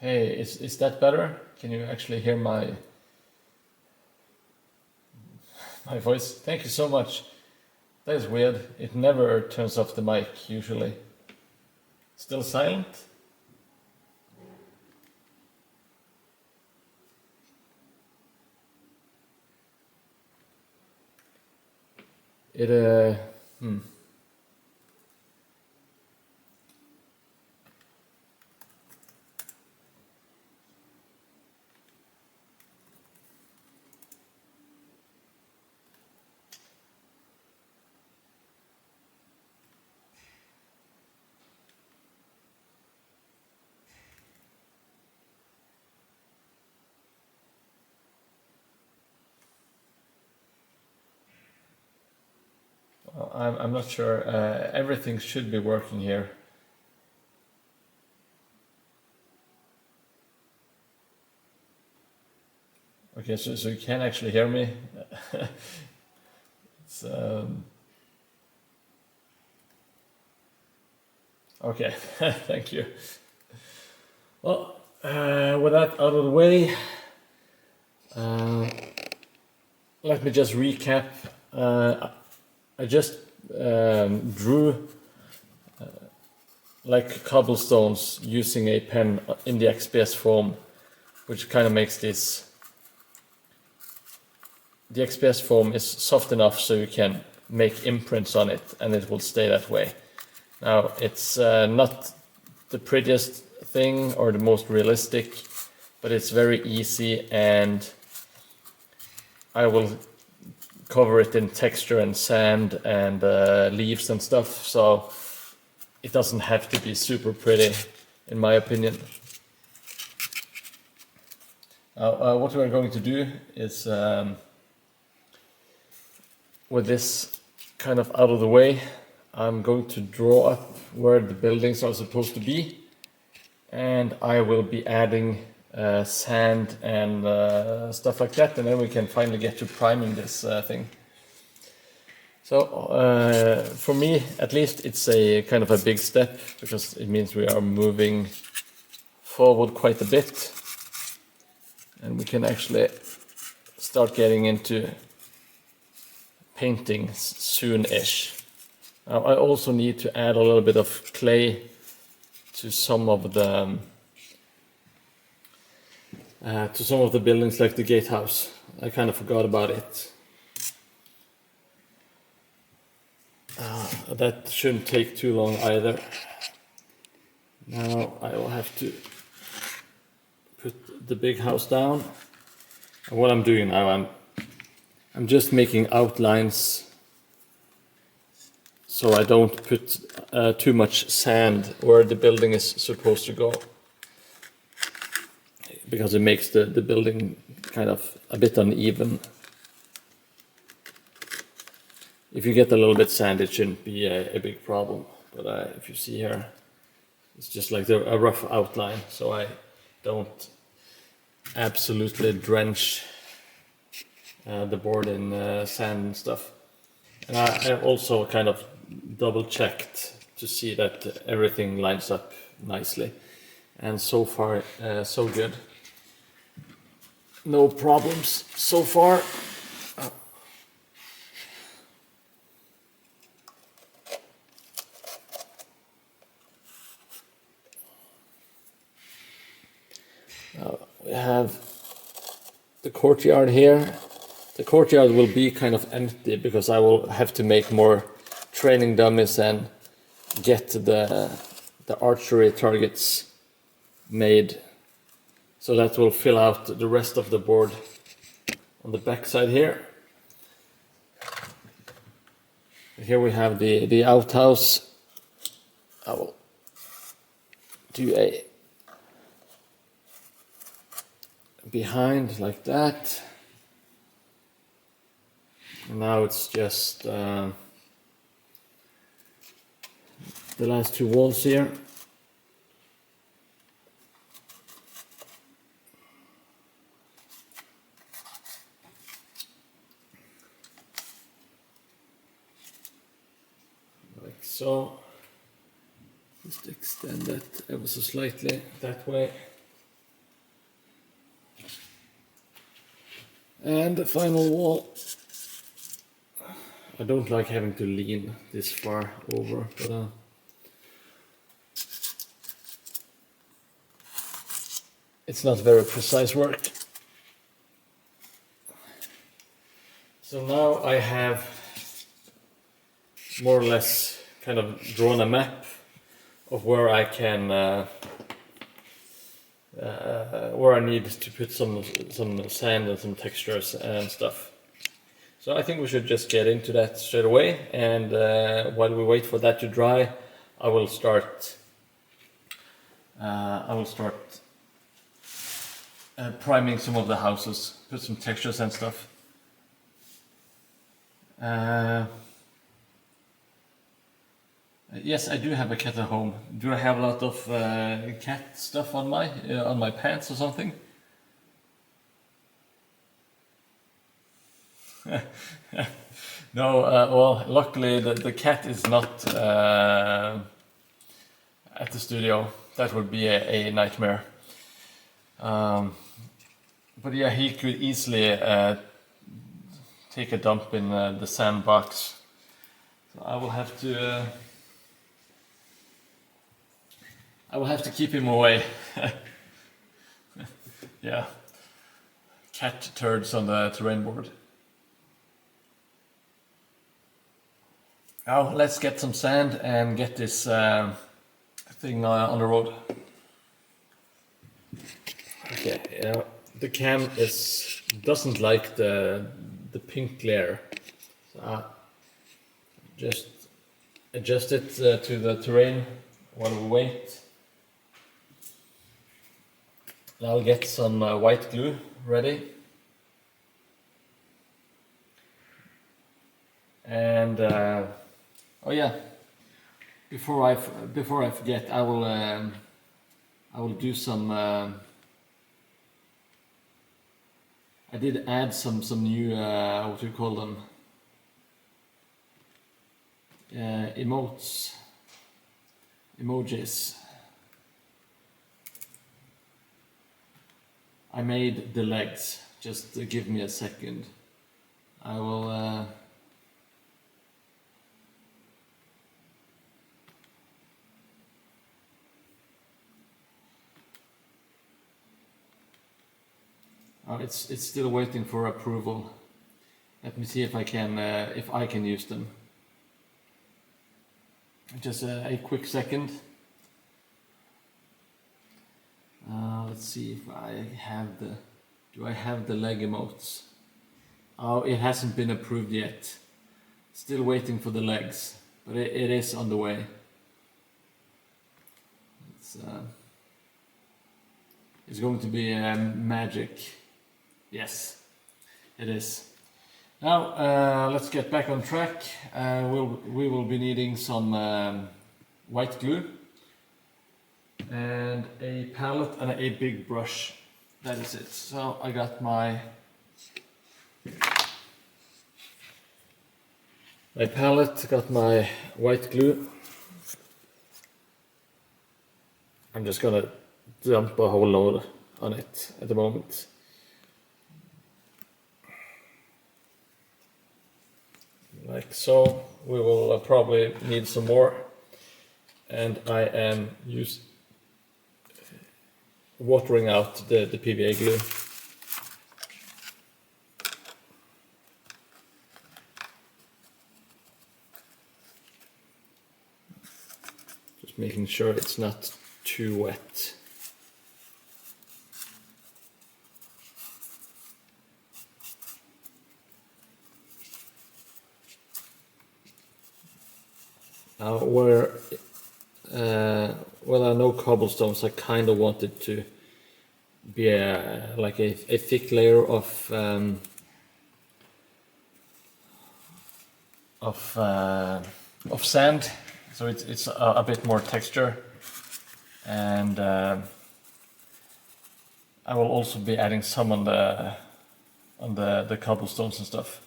Hey, is that better? Can you actually hear my voice? Thank you so much. That is weird. It never turns off the mic usually. Still silent? It hmm. I'm not sure. Everything should be working here. Okay, so you can actually hear me. It's okay. Thank you. Well, with that out of the way, uh, let me just recap. I just drew like cobblestones using a pen in the XPS foam, which kind of makes this. The XPS foam is soft enough so you can make imprints on it and it will stay that way. Now, it's not the prettiest thing or the most realistic, but it's very easy, and I will cover it in texture and sand and leaves and stuff, so it doesn't have to be super pretty, in my opinion. What we're going to do is, with this kind of out of the way, I'm going to draw up where the buildings are supposed to be, and I will be adding sand and stuff like that, and then we can finally get to priming this thing. So for me, at least, it's a kind of a big step because it means we are moving forward quite a bit, and we can actually start getting into painting soon-ish. I also need to add a little bit of clay to some of the buildings, like the gatehouse. I kind of forgot about it. That shouldn't take too long either. Now I will have to put the big house down. And what I'm doing now, I'm just making outlines so I don't put too much sand where the building is supposed to go, because it makes the building kind of a bit uneven. If you get a little bit sand, it shouldn't be a big problem, but if you see here, it's just like a rough outline, so I don't absolutely drench the board in sand and stuff. And I also kind of double checked to see that everything lines up nicely, and so far so good. No problems so far. We have the courtyard here. The courtyard will be kind of empty because I will have to make more training dummies and get the archery targets made. So that will fill out the rest of the board on the back side here. Here we have the outhouse. I will do a behind like that. And now it's just the last two walls here. Like so. Just extend that ever so slightly that way. And the final wall. I don't like having to lean this far over, but it's not very precise work. So now I have more or less kind of drawn a map of where I can, where I need to put some sand and some textures and stuff. So I think we should just get into that straight away, and while we wait for that to dry, I will start priming some of the houses, put some textures and stuff. Yes, I do have a cat at home. Do I have a lot of cat stuff on my pants or something? No, well, luckily the cat is not at the studio. That would be a nightmare. But yeah, he could easily take a dump in the sandbox. So I will have to keep him away. Yeah, cat turds on the terrain board. Now let's get some sand and get this thing on the road. Okay, yeah, the cam doesn't like the pink glare, so I just adjust it to the terrain while we wait. I'll get some white glue ready, and oh yeah, before I forget, I will do some. I did add some new what do you call them? Emojis. I made the legs. Just give me a second. I will. Oh, it's still waiting for approval. Let me see if I can use them. Just a quick second. Let's see if I have do I have the leg emotes? Oh, it hasn't been approved yet. Still waiting for the legs, but it is on the way. It's going to be magic. Yes, it is. Now let's get back on track. We will be needing some white glue and a palette and a big brush. That is it. So I got my palette, got my white glue. I'm just gonna dump a whole load on it at the moment. Like so. We will probably need some more, and I am watering out the PVA glue. Just making sure it's not too wet. Where well, there are no cobblestones, I kind of wanted to be like a thick layer of sand, so it's a bit more texture, and I will also be adding some on the cobblestones and stuff.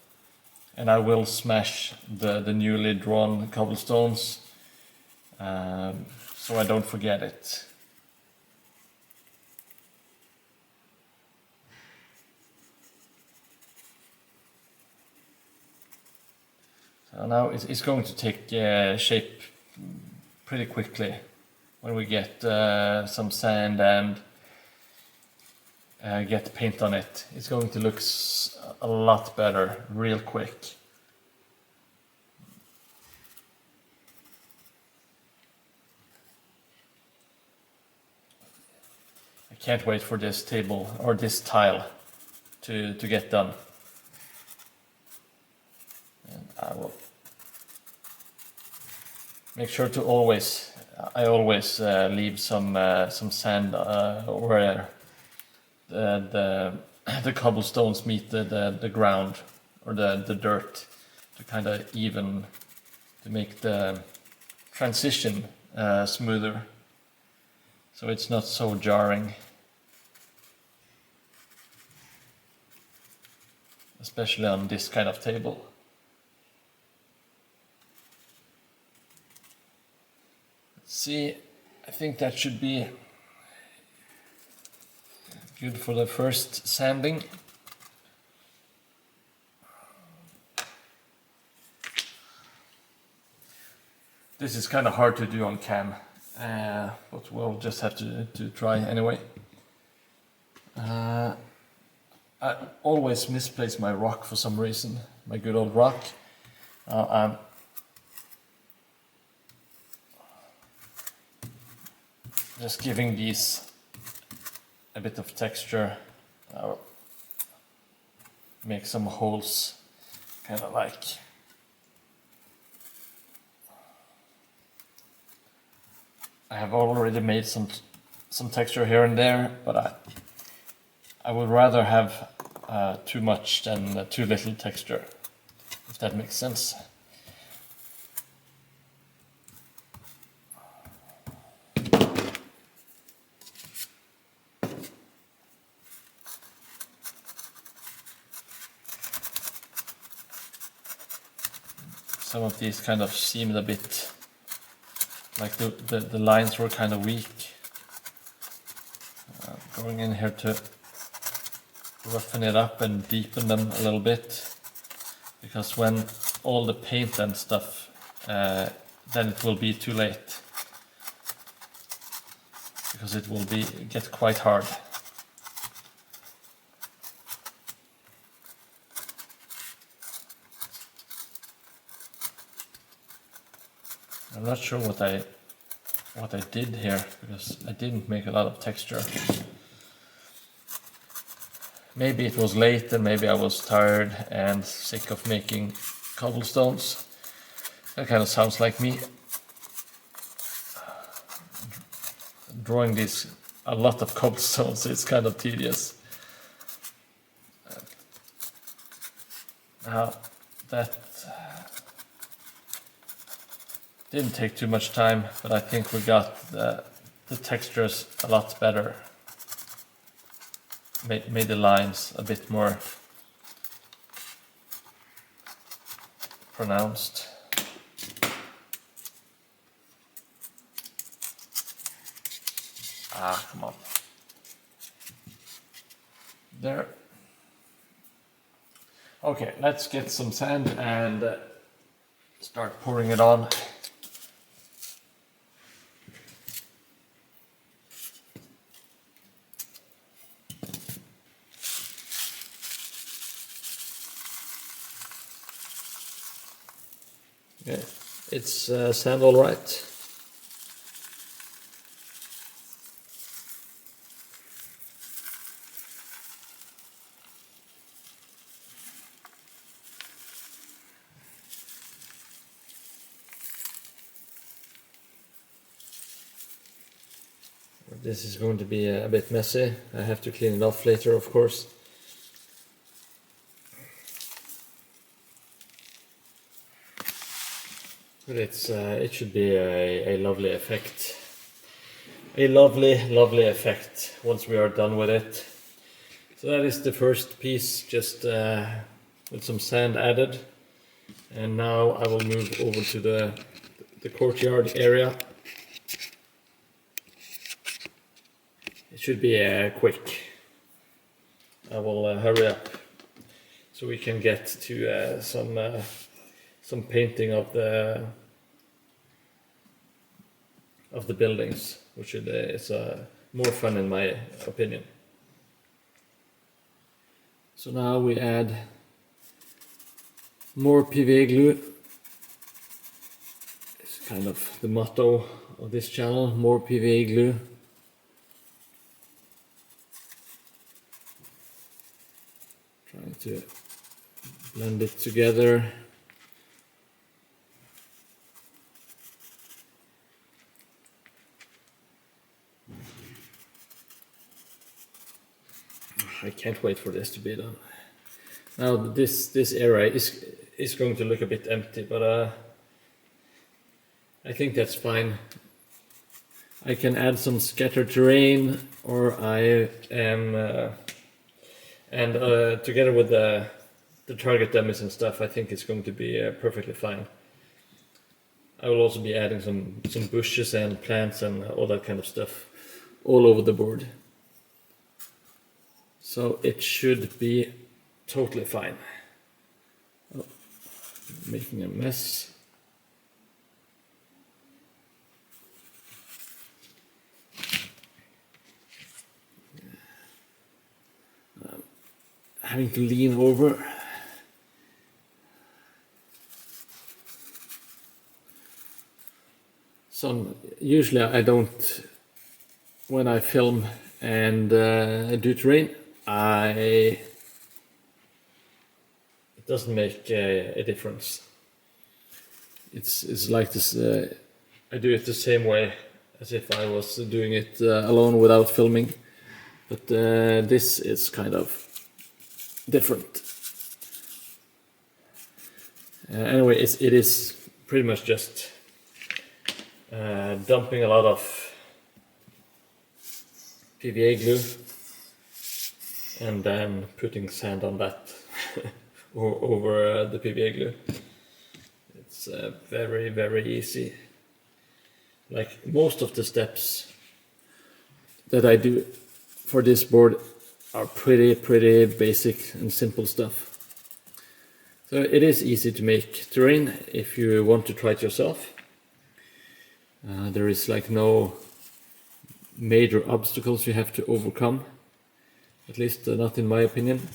And I will smash the newly drawn cobblestones so I don't forget it. Now it's going to take shape pretty quickly when we get some sand and get paint on it. It's going to look a lot better real quick. I can't wait for this table or this tile to get done. And I will make sure to always leave some sand where the cobblestones meet the ground or the dirt to kind of even to make the transition smoother, so it's not so jarring, especially on this kind of table. Let's see, I think that should be good for the first sanding. This is kind of hard to do on cam, but we'll just have to try anyway. I always misplace my rock for some reason, my good old rock. I'm just giving these a bit of texture. I'll make some holes, kind of like I have already made some texture here and there, but I would rather have too much than too little texture, if that makes sense. Some of these kind of seemed a bit like the lines were kind of weak. Going in here to roughen it up and deepen them a little bit, because when all the paint and stuff, then it will be too late, because it will get quite hard. I'm not sure what I did here, because I didn't make a lot of texture. Maybe it was late and maybe I was tired and sick of making cobblestones. That kind of sounds like me. Drawing a lot of cobblestones is kind of tedious. Now that didn't take too much time, but I think we got the textures a lot better. Made the lines a bit more pronounced. Come on. There. Okay, let's get some sand and start pouring it on. Yeah, it's sand all right. This is going to be a bit messy. I have to clean it off later, of course. But it should be a lovely effect. A lovely effect once we are done with it. So that is the first piece, just with some sand added. And now I will move over to the courtyard area. It should be quick. I will hurry up so we can get to some painting of the buildings, which is more fun in my opinion. So now we add more PVA glue. It's kind of the motto of this channel, more PVA glue. Trying to blend it together. I can't wait for this to be done. Now this area is going to look a bit empty, but I think that's fine. I can add some scattered terrain, or I am and together with the target dummies and stuff, I think it's going to be perfectly fine. I will also be adding some bushes and plants and all that kind of stuff all over the board. So it should be totally fine. Oh, making a mess. Having to lean over. Usually I don't, when I film and do terrain, it doesn't make a difference. It's like this. I do it the same way as if I was doing it alone without filming, but this is kind of different. Anyway, it is pretty much just dumping a lot of PVA glue and then putting sand on that over the PVA glue. It's very, very easy. Like most of the steps that I do for this board are pretty basic and simple stuff. So it is easy to make terrain if you want to try it yourself. There is like no major obstacles you have to overcome, at least not in my opinion.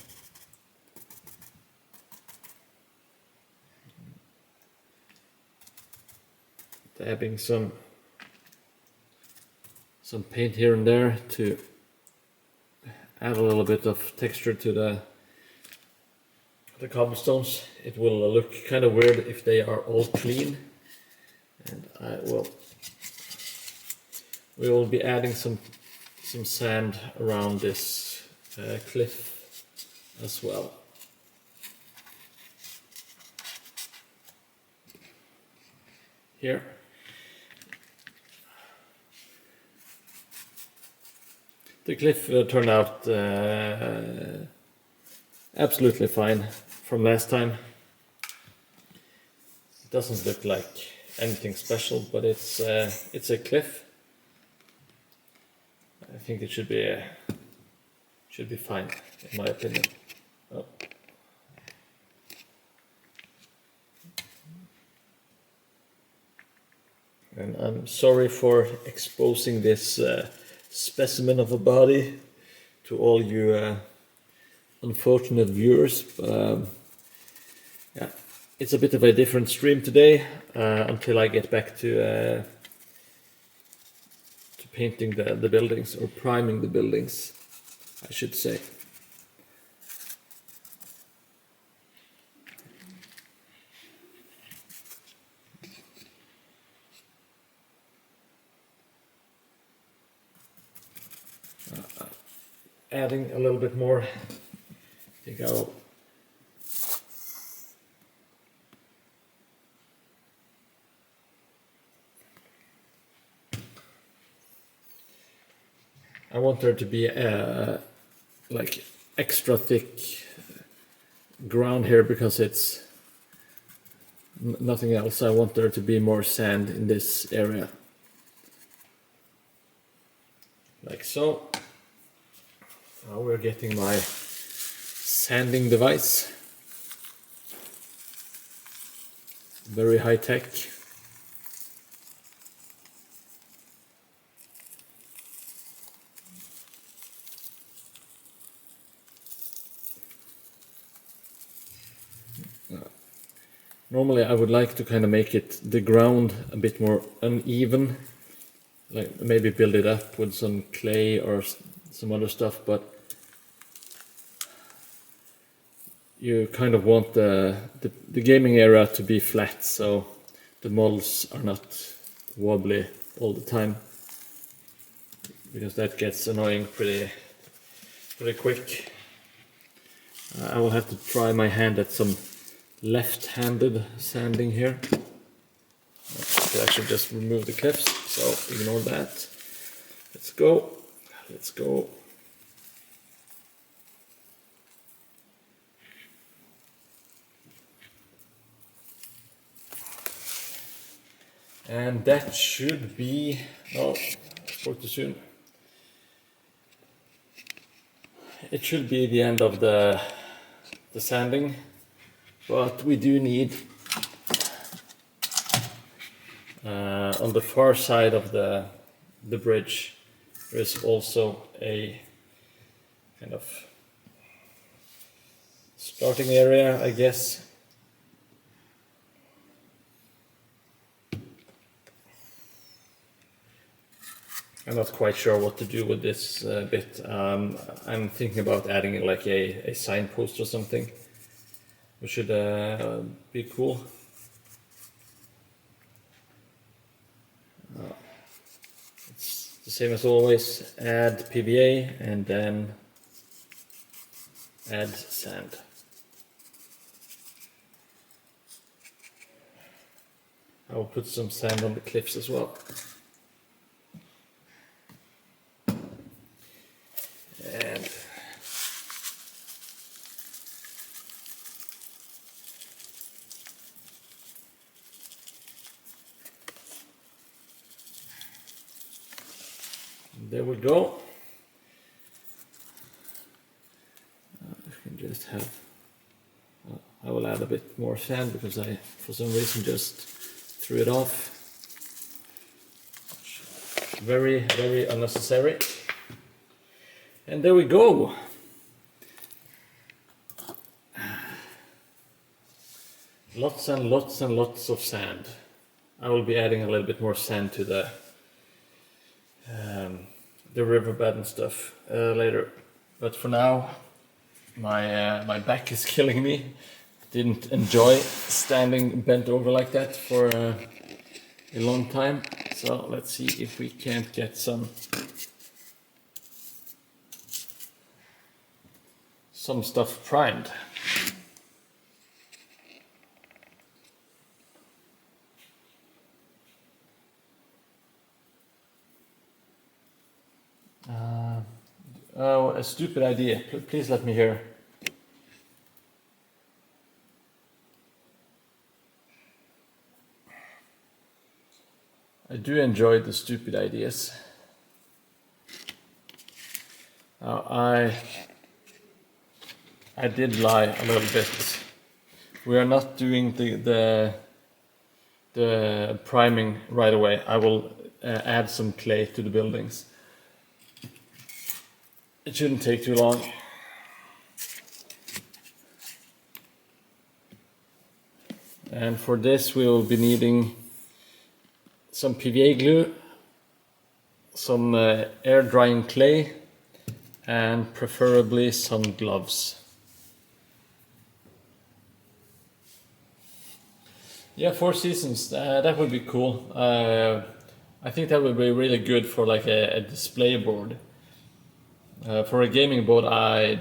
Dabbing some paint here and there to add a little bit of texture to the cobblestones. It will look kind of weird if they are all clean, and we will be adding some sand around this cliff as well. Here. The cliff turned out absolutely fine from last time. It doesn't look like anything special, but it's a cliff. I think it should be fine, in my opinion. Oh. And I'm sorry for exposing this specimen of a body to all you unfortunate viewers, but yeah, it's a bit of a different stream today until I get back to painting the buildings, or priming the buildings, I should say. Adding a little bit more. I think I want there to be like extra thick ground here because it's nothing else. I want there to be more sand in this area, like so. Now we're getting my sanding device. very high tech. Normally I would like to kind of make the ground a bit more uneven, like maybe build it up with some clay or some other stuff, but you kind of want the gaming area to be flat, so the models are not wobbly all the time, because that gets annoying pretty quick. I will have to try my hand at some left-handed sanding here. I could actually just remove the clips, so ignore that. Let's go. Let's go. And that should be, oh, I spoke too soon. It should be the end of the sanding, but we do need on the far side of the bridge there is also a kind of starting area, I guess. I'm not quite sure what to do with this bit. I'm thinking about adding like a signpost or something, which should be cool. It's the same as always, add PVA and then add sand. I will put some sand on the cliffs as well. And there we go. You can just have, I will add a bit more sand because I, for some reason, just threw it off. Very, very unnecessary. And there we go. Lots and lots and lots of sand. I will be adding a little bit more sand to the riverbed and stuff later. But for now, my back is killing me. Didn't enjoy standing bent over like that for a long time. So let's see if we can't get some stuff primed. Oh, a stupid idea. Please let me hear. I do enjoy the stupid ideas. I did lie a little bit. We are not doing the priming right away. I will add some clay to the buildings. It shouldn't take too long. And for this we will be needing some PVA glue, some air drying clay, and preferably some gloves. Yeah, 4 seasons, that would be cool. I think that would be really good for like a display board. For a gaming board, I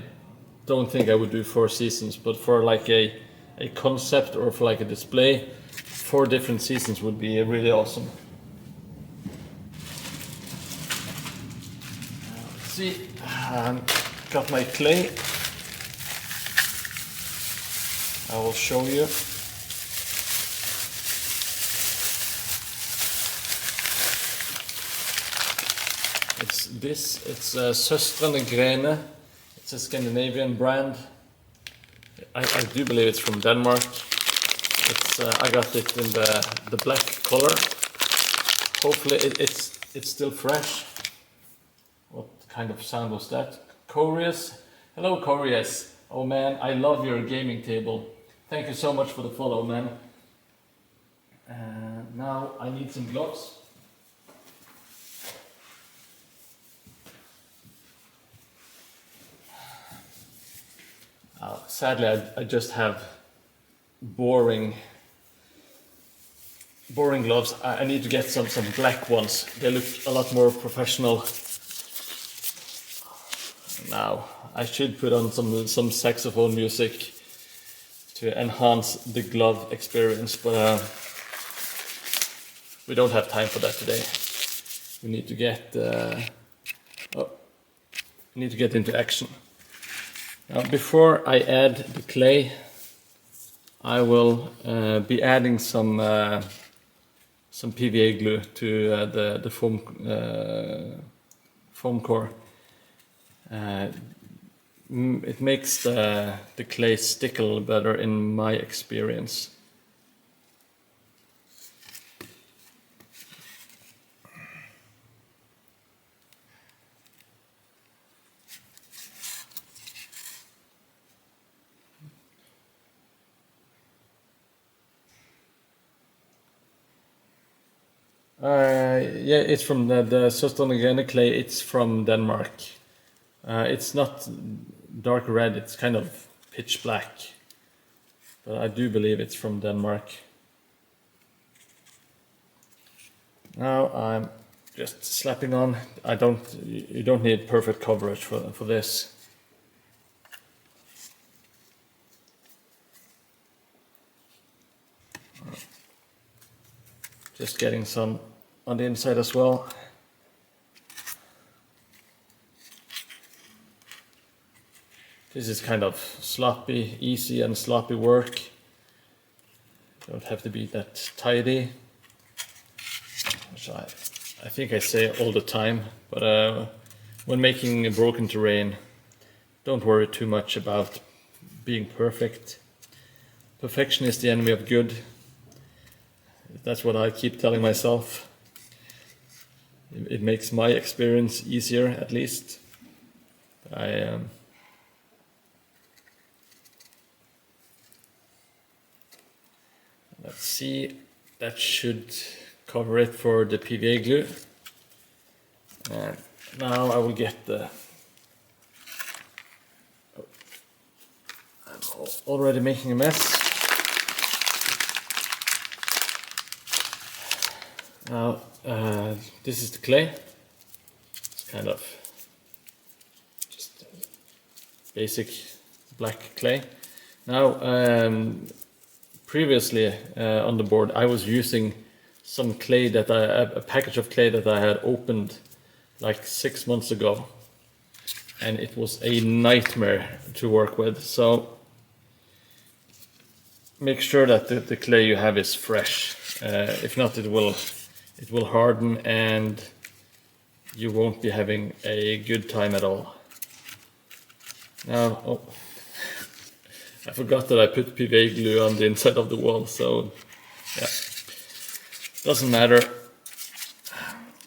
don't think I would do 4 seasons, but for like a concept or for like a display, 4 different seasons would be really awesome. Let's see, got my clay. I will show you. It's Søstrene Grene. It's a Scandinavian brand. I do believe it's from Denmark. It's I got it in the black color. Hopefully it's still fresh. What kind of sound was that? Corius. Hello Corius. Oh man, I love your gaming table. Thank you so much for the follow, man. Now I need some gloves. Sadly, I just have boring gloves. I need to get some black ones. They look a lot more professional. Now I should put on some saxophone music to enhance the glove experience, but we don't have time for that today. We need to get into action. Now, before I add the clay, I will be adding some PVA glue to the foam core. It makes the clay stick a little better in my experience. Yeah, it's from the Sostologene clay. It's from Denmark. It's not dark red, it's kind of pitch black. But I do believe it's from Denmark. Now I'm just slapping on. You don't need perfect coverage for this. Just getting some on the inside as well. This is kind of sloppy, easy and sloppy work. Don't have to be that tidy, which I think I say all the time, but when making a broken terrain, don't worry too much about being perfect. Perfection is the enemy of good. That's what I keep telling myself. It makes my experience easier, at least. Let's see, that should cover it for the PVA glue. And now I will get I'm already making a mess. Now, this is the clay. It's kind of just basic black clay. Now, previously on the board, I was using some clay a package of clay that I had opened like 6 months ago, and it was a nightmare to work with. So make sure that the clay you have is fresh. If not, it will harden and you won't be having a good time at all. Now, I forgot that I put PVA glue on the inside of the wall, so yeah, doesn't matter.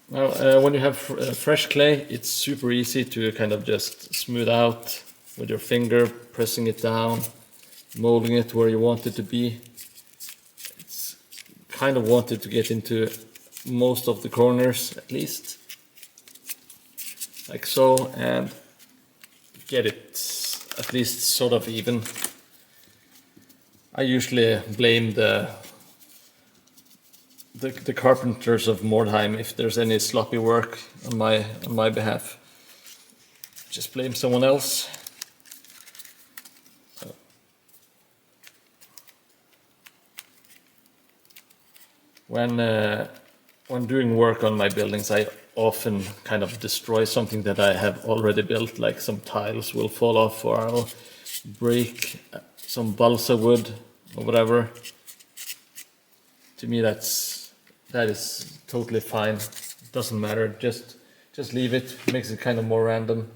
Now, when you have fresh clay, it's super easy to kind of just smooth out with your finger, pressing it down, molding it where you want it to be. It's kind of wanted to get into most of the corners, at least, like so, and get it at least sort of even. I usually blame the carpenters of Mordheim if there's any sloppy work on my behalf. Just blame someone else. When doing work on my buildings, I often kind of destroy something that I have already built, like some tiles will fall off, or I'll break some balsa wood or whatever. To me, that is totally fine. It doesn't matter. Just leave it. Makes it kind of more random.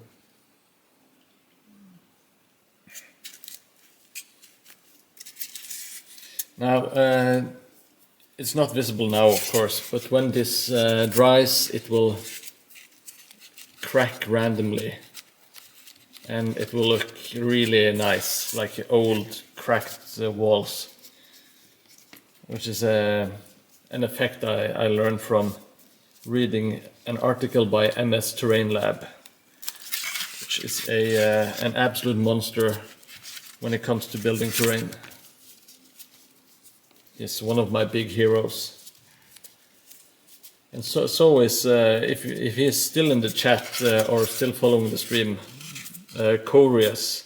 Now, it's not visible now, of course, but when this dries, it will crack randomly. And it will look really nice, like old cracked walls. Which is an effect I learned from reading an article by MS Terrain Lab, which is an absolute monster when it comes to building terrain. He's one of my big heroes. And so is, if he is still in the chat or still following the stream, Corius,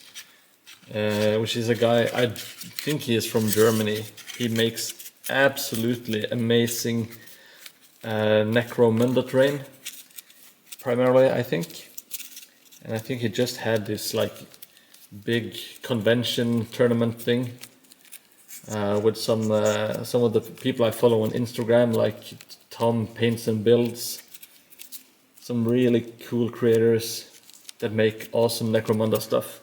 which is a guy, I think he is from Germany. He makes absolutely amazing Necromunda terrain, primarily, I think. And I think he just had this like big convention tournament thing with some of the people I follow on Instagram, like Tom Paints and Builds, some really cool creators that make awesome Necromunda stuff.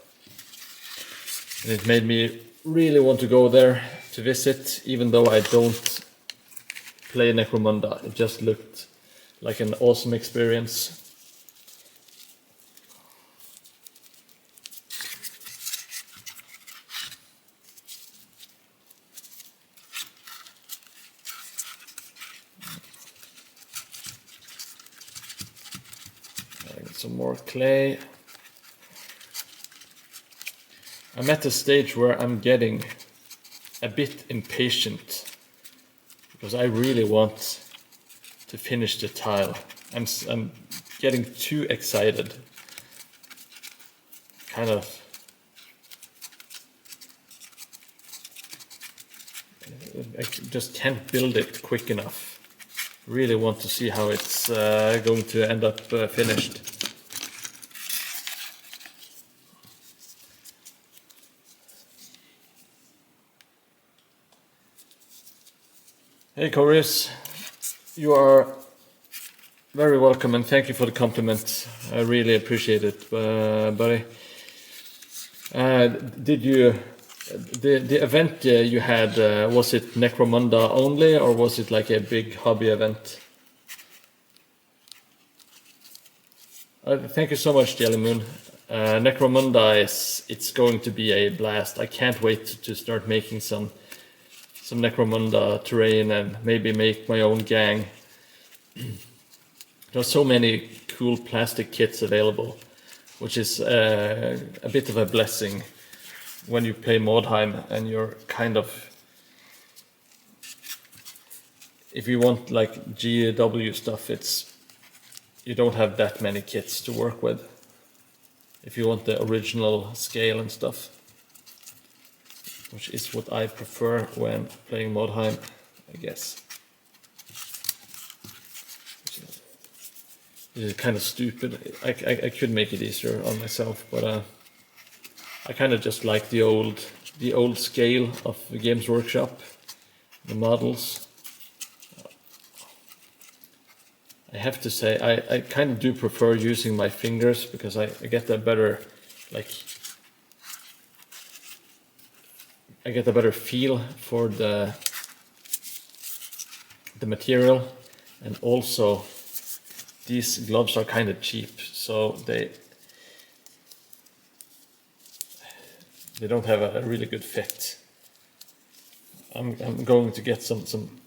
And it made me really want to go there to visit, even though I don't play Necromunda. It just looked like an awesome experience. I got some more clay. I'm at a stage where I'm getting a bit impatient because I really want to finish the tile. I'm getting too excited. Kind of I just can't build it quick enough. Really want to see how it's going to end up finished. Hey Corius, you are very welcome and thank you for the compliment. I really appreciate it, buddy. Did you, the event you had, was it Necromunda only or was it like a big hobby event? Thank you so much, Jelly Moon. Necromunda it's going to be a blast. I can't wait to start making some Necromunda terrain and maybe make my own gang. There's so many cool plastic kits available, which is a bit of a blessing when you play Mordheim and you're kind of... If you want like GW stuff, you don't have that many kits to work with. If you want the original scale and stuff. Which is what I prefer when playing Mordheim, I guess. This is kind of stupid. I could make it easier on myself, but I kind of just like the old scale of the Games Workshop, the models. I have to say, I kind of do prefer using my fingers because I get a better, like, I get a better feel for the material, and also these gloves are kind of cheap, so they don't have a really good fit. I'm going to get some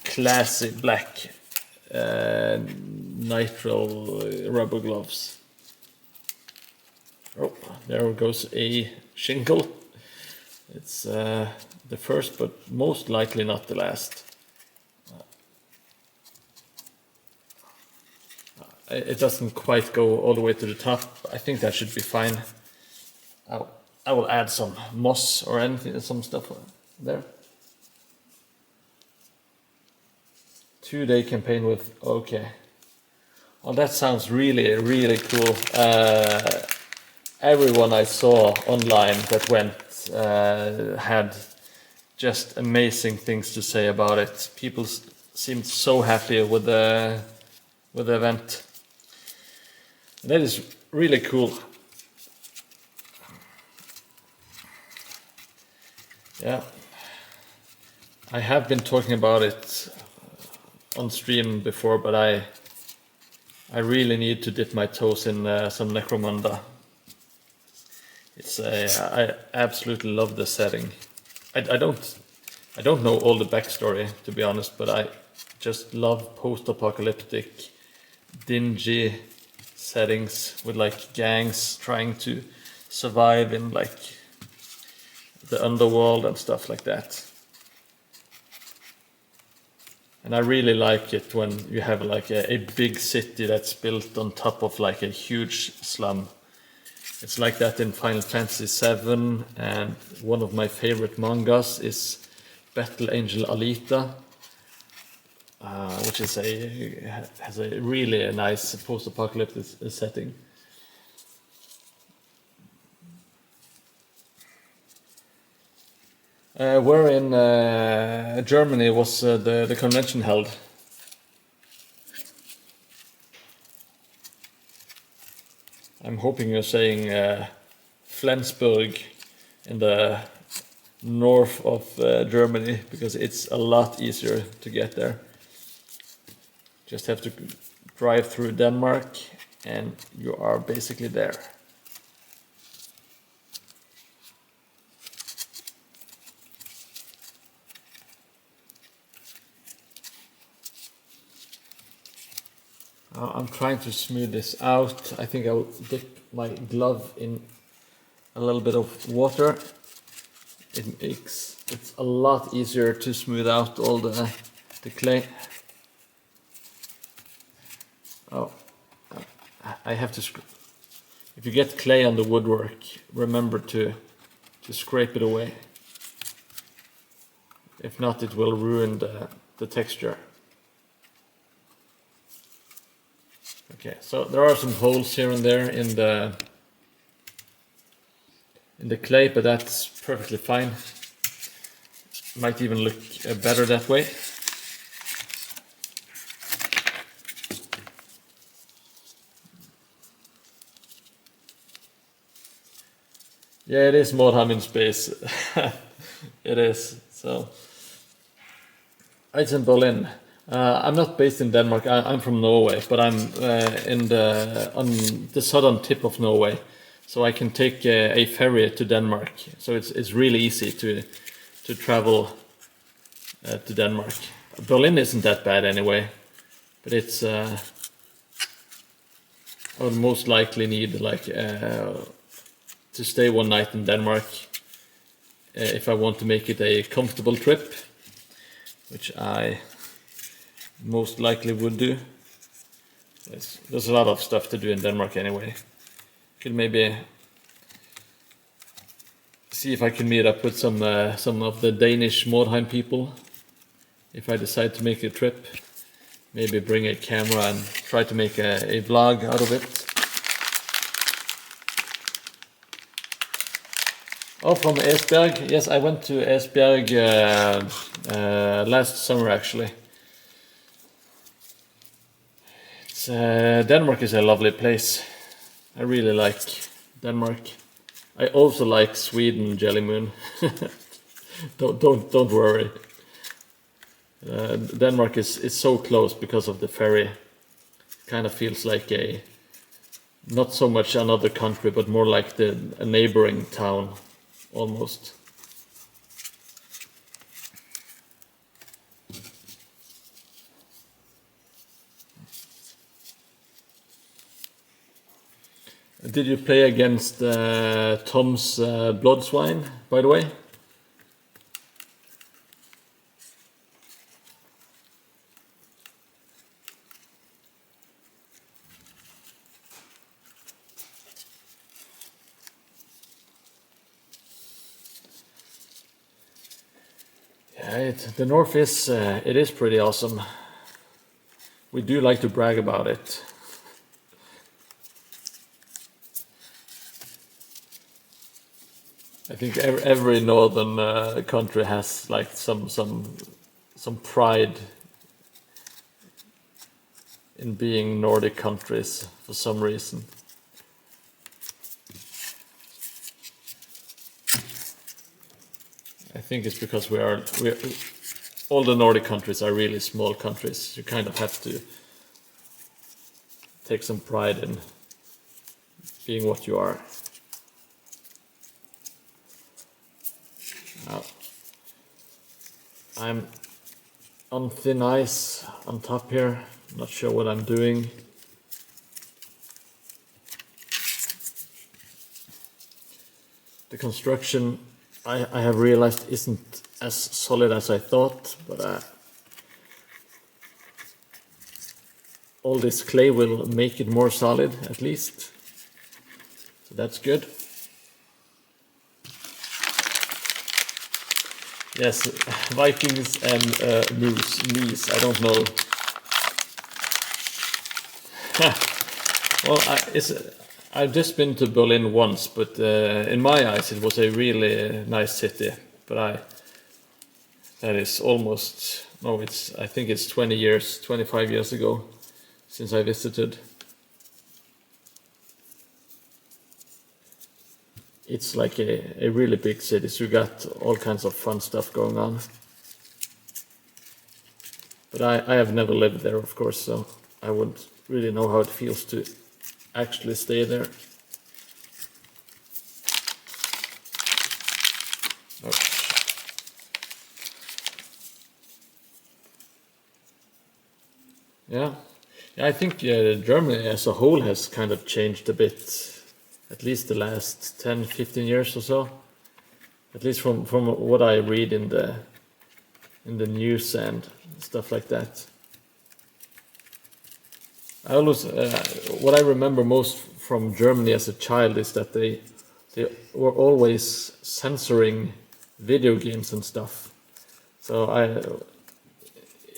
classy black nitrile rubber gloves. Oh, there goes a shingle. It's the first, but most likely not the last. It doesn't quite go all the way to the top. I think that should be fine. I will add some moss or anything, some stuff there. 2-day campaign with, okay. Well, that sounds really, really cool. Everyone I saw online that went had just amazing things to say about it. People seemed so happy with the event. That is really cool. Yeah, I have been talking about it on stream before, but I really need to dip my toes in some Necromunda. I absolutely love the setting. I don't know all the backstory, to be honest, but I just love post-apocalyptic, dingy settings with like gangs trying to survive in like the underworld and stuff like that. And I really like it when you have like a big city that's built on top of like a huge slum. It's like that in Final Fantasy VII, and one of my favorite mangas is Battle Angel Alita, which has a really nice post-apocalyptic setting. Where in Germany was the convention held? I'm hoping you're saying Flensburg in the north of Germany, because it's a lot easier to get there. Just have to drive through Denmark and you are basically there. I'm trying to smooth this out. I think I will dip my glove in a little bit of water. It makes it a lot easier to smooth out all the clay. Oh, I have to. If you get clay on the woodwork, remember to scrape it away. If not, it will ruin the texture. Okay, so there are some holes here and there in the clay, but that's perfectly fine. Might even look better that way. Yeah, it is Mordheim in space. It is. So it's in Berlin. I'm not based in Denmark. I'm from Norway, but I'm on the southern tip of Norway, so I can take a ferry to Denmark. So it's really easy to travel to Denmark. Berlin isn't that bad anyway, but it's I would most likely need like to stay one night in Denmark if I want to make it a comfortable trip, which I most likely would do. There's a lot of stuff to do in Denmark anyway. Could maybe see if I can meet up with some of the Danish Mordheim people if I decide to make a trip. Maybe bring a camera and try to make a vlog out of it. Oh, from Esbjerg. Yes, I went to Esbjerg last summer actually. Denmark is a lovely place. I really like Denmark. I also like Sweden, Jelly Moon. Don't worry. Denmark is so close because of the ferry. Kind of feels like not so much another country, but more like a neighboring town, almost. Did you play against Tom's Bloodswine, by the way? Yeah, the North is it is pretty awesome. We do like to brag about it. I think every northern country has like some pride in being Nordic countries for some reason. I think it's because all the Nordic countries are really small countries. You kind of have to take some pride in being what you are. Now, I'm on thin ice on top here. Not sure what I'm doing. The construction, I have realized, isn't as solid as I thought, but all this clay will make it more solid, at least. So that's good. Yes, Vikings and Moose, I don't know. Well, I've just been to Berlin once, but in my eyes it was a really nice city. But that is almost, no, I think it's 25 years ago since I visited. It's like a really big city, so you got all kinds of fun stuff going on. But I have never lived there, of course, so I wouldn't really know how it feels to actually stay there. Oh. Yeah, I think Germany as a whole has kind of changed a bit, at least the last 10-15 years or so. At least from what I read in the news and stuff like that. I always, what I remember most from Germany as a child is that they were always censoring video games and stuff. So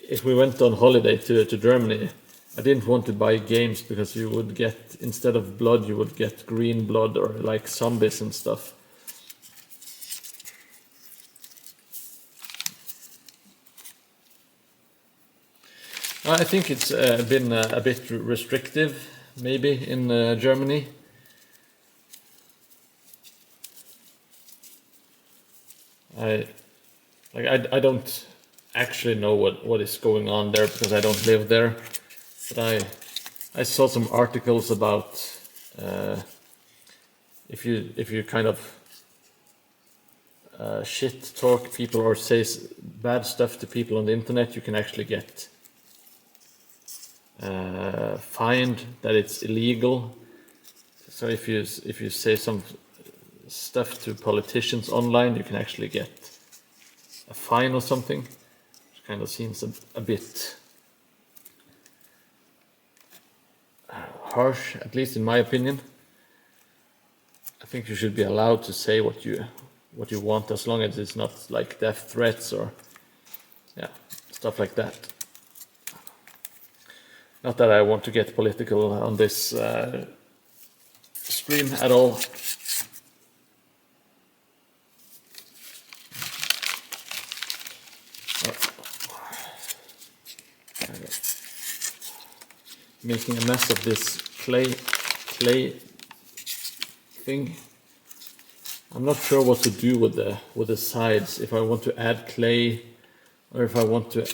if we went on holiday to Germany, I didn't want to buy games because you would get, instead of blood, you would get green blood or like zombies and stuff. I think it's been a bit restrictive, maybe, in Germany. I don't actually know what is going on there because I don't live there. But I saw some articles about if you kind of shit talk people or say bad stuff to people on the internet, you can actually get fined, that it's illegal. So if you say some stuff to politicians online, you can actually get a fine or something, which kind of seems a bit harsh, at least in my opinion. I think you should be allowed to say what you want, as long as it's not like death threats or stuff like that. Not that I want to get political on this stream at all. Making a mess of this clay thing. I'm not sure what to do with the sides. If I want to add clay, or if I want to,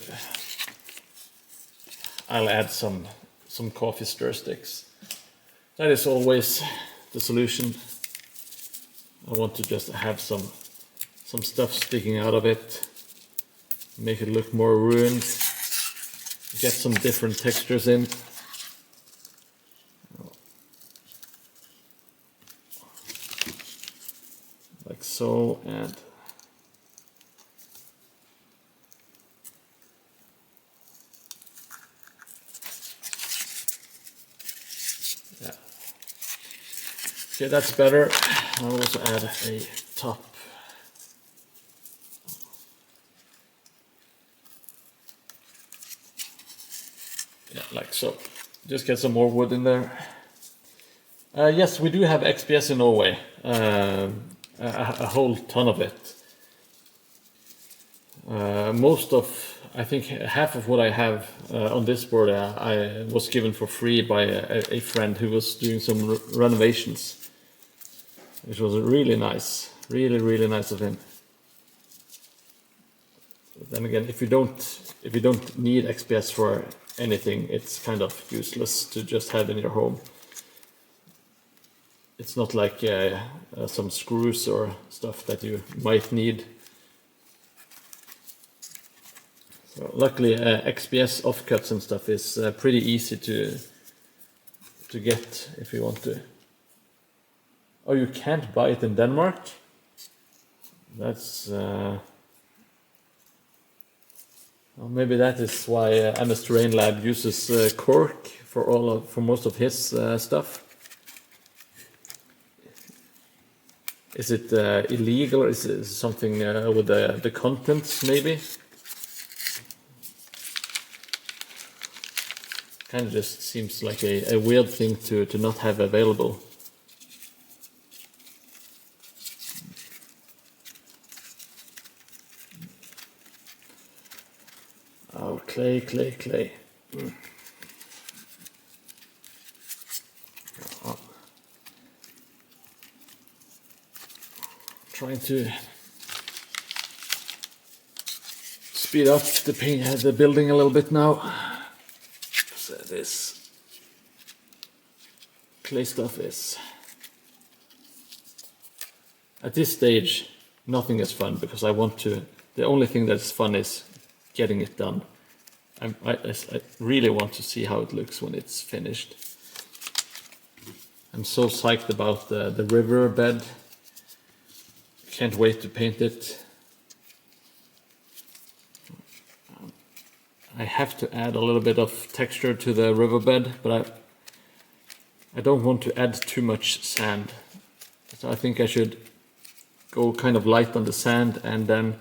I'll add some coffee stir sticks. That is always the solution. I want to just have some stuff sticking out of it, make it look more ruined, get some different textures in. Like so, and yeah. Okay, that's better. I'll also add a top. Yeah, like so. Just get some more wood in there. Yes, we do have XPS in Norway. A whole ton of it. I think half of what I have on this board I was given for free by a friend who was doing some renovations, which was really nice, really nice of him. Then again, if you don't need XPS for anything, it's kind of useless to just have in your home. It's not like some screws or stuff that you might need. So luckily, XPS offcuts and stuff is pretty easy to get if you want to. Oh, you can't buy it in Denmark? That's well, maybe that is why MS Terrain Lab uses cork for most of his stuff. Is it illegal? Is it something with the contents maybe? Kind of just seems like a weird thing to not have available. Oh, clay. Oh. Trying to speed up the building a little bit now. So this clay stuff is, at this stage, nothing is fun because the only thing that's fun is getting it done. I really want to see how it looks when it's finished. I'm so psyched about the river bed. Can't wait to paint it. I have to add a little bit of texture to the riverbed, but I don't want to add too much sand. So I think I should go kind of light on the sand, and then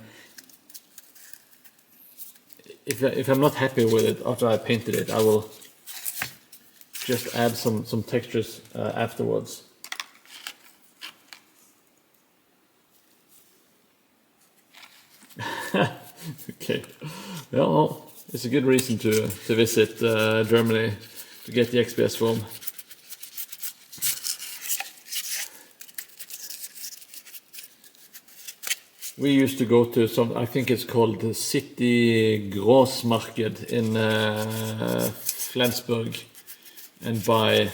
if I'm not happy with it after I painted it, I will just add some textures afterwards. Okay, well, it's a good reason to visit Germany to get the XPS foam. We used to go to some, I think it's called the City Grossmarket in Flensburg, and buy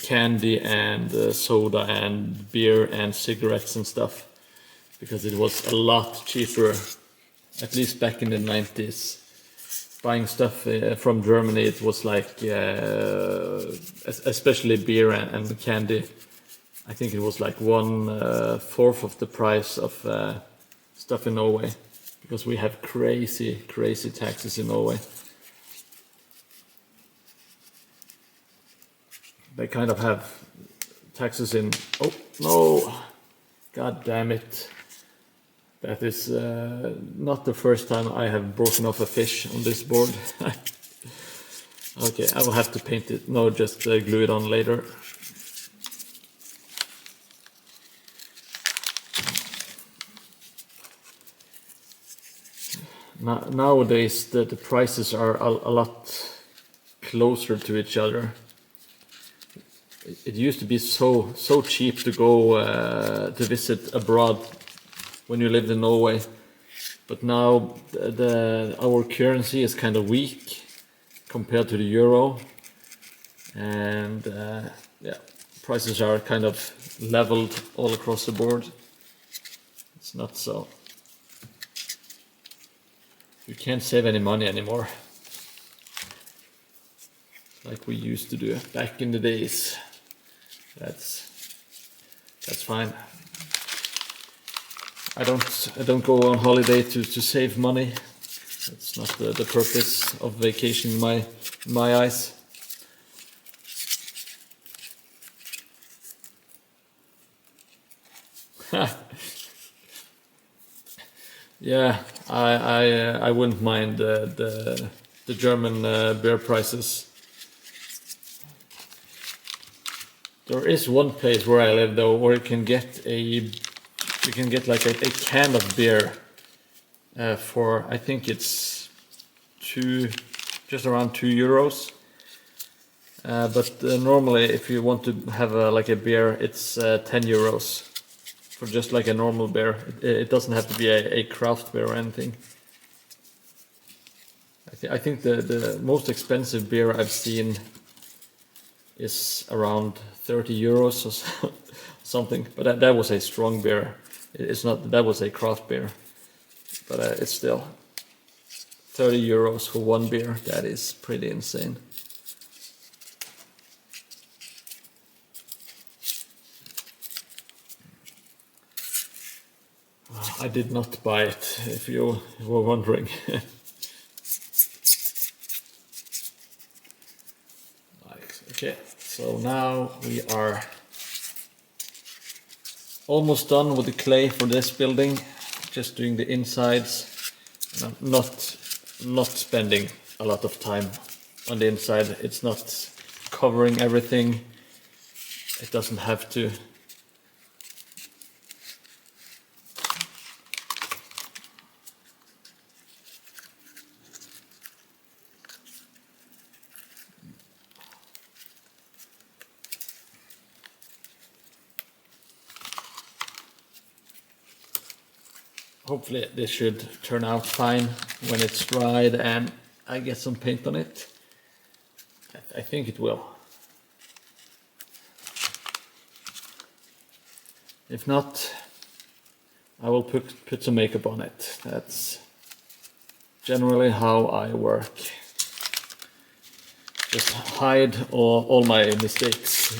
candy and soda and beer and cigarettes and stuff, because it was a lot cheaper, at least back in the 90s. Buying stuff from Germany, it was like, especially beer and candy, I think it was like 1/4 of the price of stuff in Norway, because we have crazy taxes in Norway. They kind of have taxes in, oh no, god damn it. That is not the first time I have broken off a fish on this board. Okay, I will have to paint it, no, just glue it on later. Nowadays the prices are a lot closer to each other. It used to be so cheap to go to visit abroad when you lived in Norway, but now our currency is kind of weak compared to the euro, and yeah, prices are kind of leveled all across the board. It's not so. You can't save any money anymore like we used to do back in the days. That's fine. I don't go on holiday to save money. That's not the purpose of vacation in my eyes. Yeah, I wouldn't mind the German beer prices. There is one place where I live though, where you can get like a can of beer for, I think it's just around €2. But normally, if you want to have like a beer, it's €10 for just like a normal beer. It doesn't have to be a craft beer or anything. I think the most expensive beer I've seen is around 30 euros or something. But that was a strong beer. It's not, that was a craft beer. But it's still 30 euros for one beer. That is pretty insane. I did not buy it, if you were wondering. Okay, so now we are almost done with the clay for this building. Just doing the insides. I'm not spending a lot of time on the inside. It's not covering everything. It doesn't have to. Hopefully this should turn out fine when it's dried and I get some paint on it. I think it will. If not, I will put some makeup on it. That's generally how I work. Just hide all my mistakes.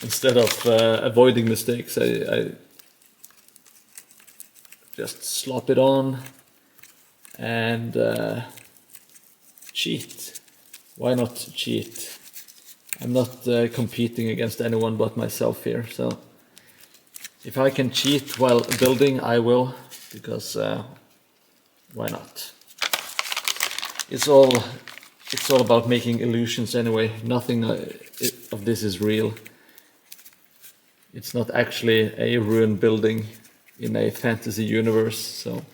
Instead of avoiding mistakes, I just slop it on and cheat. Why not cheat? I'm not competing against anyone but myself here, so if I can cheat while building, I will, because why not? It's all about making illusions anyway. Nothing of this is real. It's not actually a ruined building in a fantasy universe, so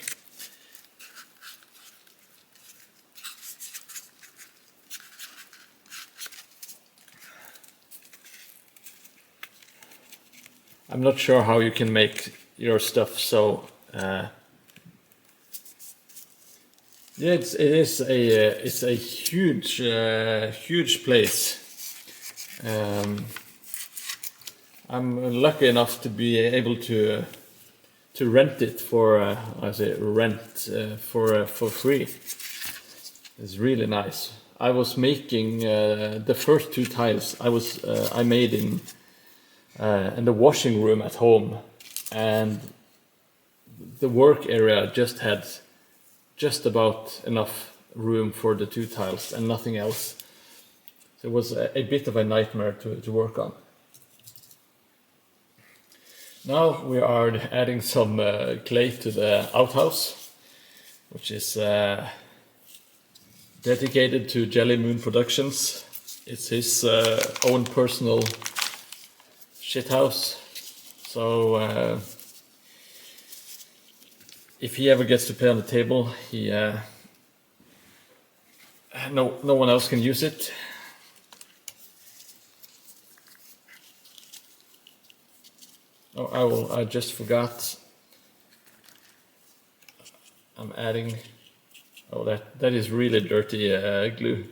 I'm not sure how you can make your stuff so yeah, it's a huge place. I'm lucky enough to be able to rent it for for free. It's really nice. I was making the first two tiles I made in the washing room at home, and the work area just had just about enough room for the two tiles and nothing else. So it was a bit of a nightmare to work on. Now we are adding some clay to the outhouse, which is dedicated to Jelly Moon Productions. It's his own personal shithouse. So if he ever gets to play on the table, he no one else can use it. Oh, I just forgot. I'm adding. Oh, that is really dirty glue.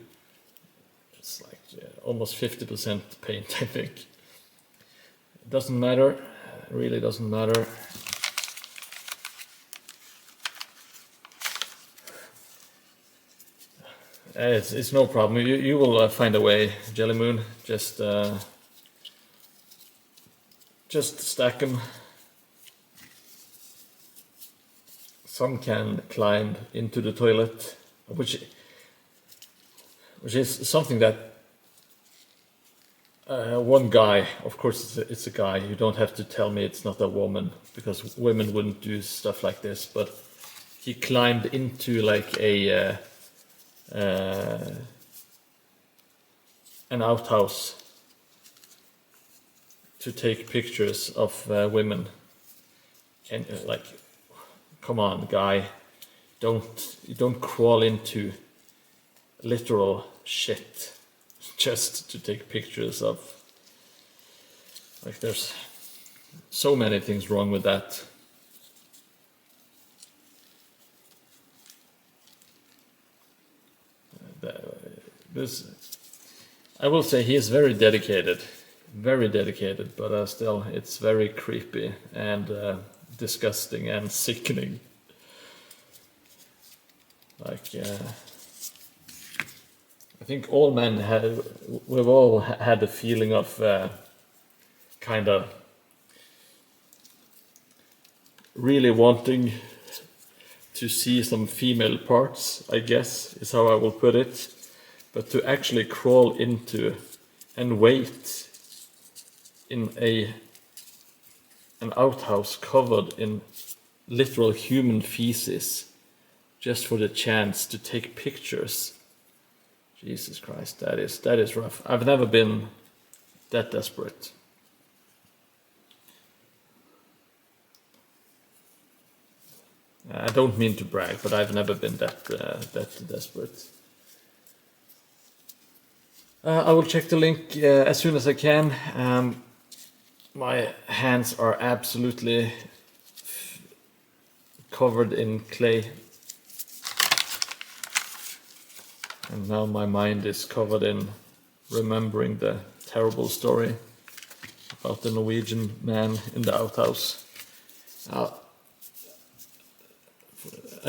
It's like almost 50% paint, I think. It doesn't matter. It really doesn't matter. It's no problem. You will find a way, Jelly Moon. Just stack them. Some can climb into the toilet, which is something that one guy, of course it's a guy, you don't have to tell me it's not a woman, because women wouldn't do stuff like this, but he climbed into like an outhouse to take pictures of women. And like, come on, guy, don't crawl into literal shit just to take pictures of. Like, there's so many things wrong with that. I will say he is very dedicated, but still it's very creepy and disgusting and sickening. Like, I think all men we've all had the feeling of kind of really wanting to see some female parts, I guess, is how I will put it. But to actually crawl into and wait in an outhouse covered in literal human feces just for the chance to take pictures. Jesus Christ, that is rough. I've never been that desperate. I don't mean to brag, but I've never been that desperate. I will check the link as soon as I can. My hands are absolutely covered in clay. And now my mind is covered in remembering the terrible story about the Norwegian man in the outhouse. I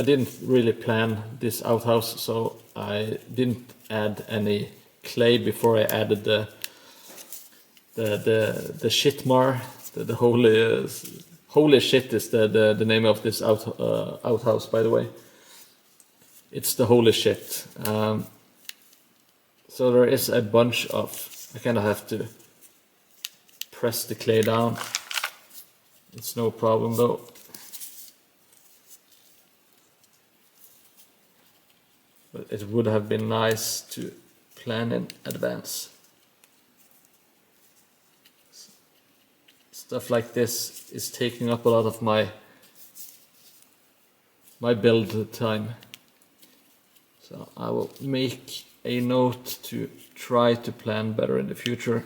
didn't really plan this outhouse, so I didn't add any clay before I added the shitmar. The holy shit is the name of this outhouse, by the way. It's the holy shit. So there is a bunch of. I kind of have to press the clay down. It's no problem though. But it would have been nice to plan in advance. Stuff like this is taking up a lot of my build time. So I will make a note to try to plan better in the future.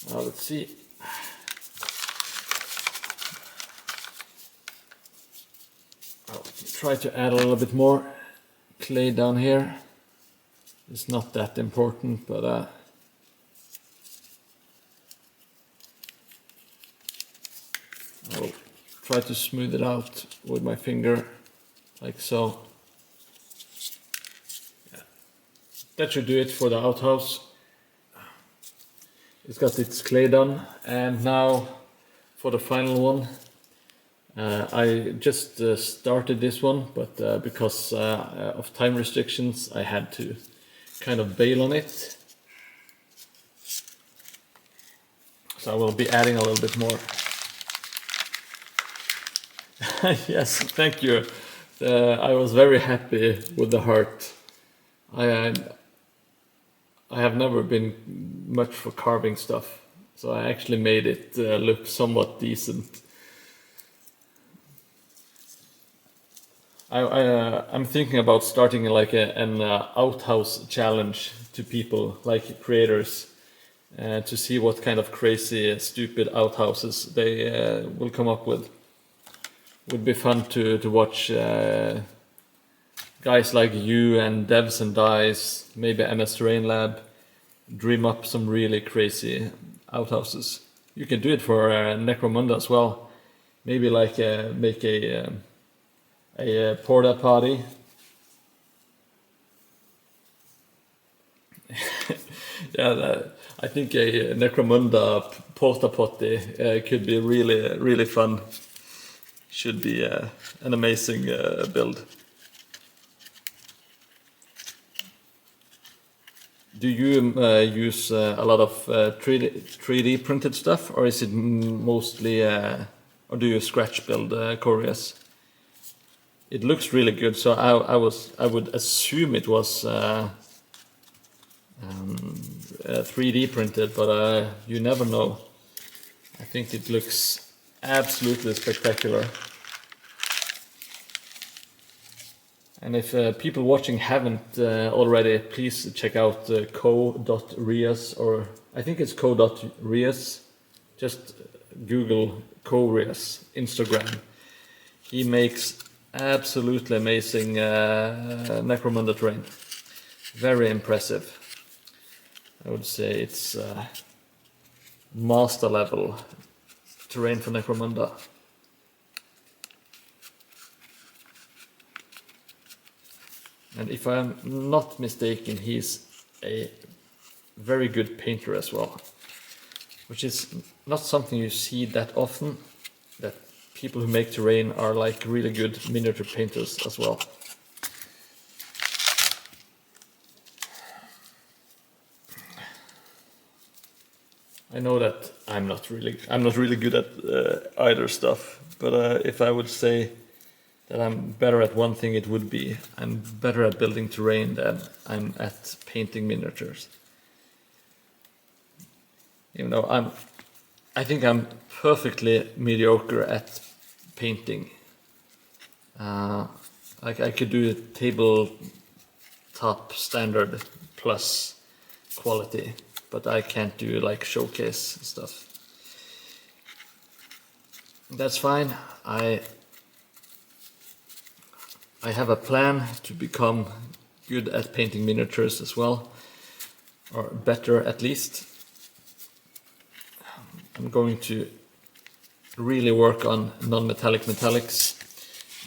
Now let's see. I'll try to add a little bit more clay down here. It's not that important, but I'll try to smooth it out with my finger, like so. Yeah. That should do it for the outhouse. It's got its clay done, and now for the final one. I just started this one, but because of time restrictions, I had to kind of bail on it. So I will be adding a little bit more. Yes, thank you. I was very happy with the heart. I have never been much for carving stuff, so I actually made it look somewhat decent. I'm thinking about starting like an outhouse challenge to people, like creators, to see what kind of crazy, stupid outhouses they will come up with. Would be fun to watch guys like you and Devs and Dice, maybe MS Terrain Lab, dream up some really crazy outhouses. You can do it for Necromunda as well. Maybe like make a porta potty. Yeah, I think a Necromunda porta potty could be really, really fun. Should be an amazing build. Do you use a lot of 3D printed stuff, or is it mostly, or do you scratch build Corias? It looks really good, so I would assume it was 3D printed, but you never know. I think it looks absolutely spectacular. And if people watching haven't already, please check out co.rias, or I think it's co.rias. Just Google co.rias Instagram. He makes absolutely amazing Necromunda terrain. Very impressive. I would say it's master level terrain for Necromunda. And if I'm not mistaken, he's a very good painter as well, which is not something you see that often, that people who make terrain are like really good miniature painters as well. I know that I'm not really good at either stuff, but if I would say that I'm better at one thing, it would be I'm better at building terrain than I'm at painting miniatures. Even though I think I'm perfectly mediocre at painting. I could do tabletop standard plus quality, but I can't do like showcase stuff. That's fine. I have a plan to become good at painting miniatures as well, or better at least. I'm going to really work on non-metallic metallics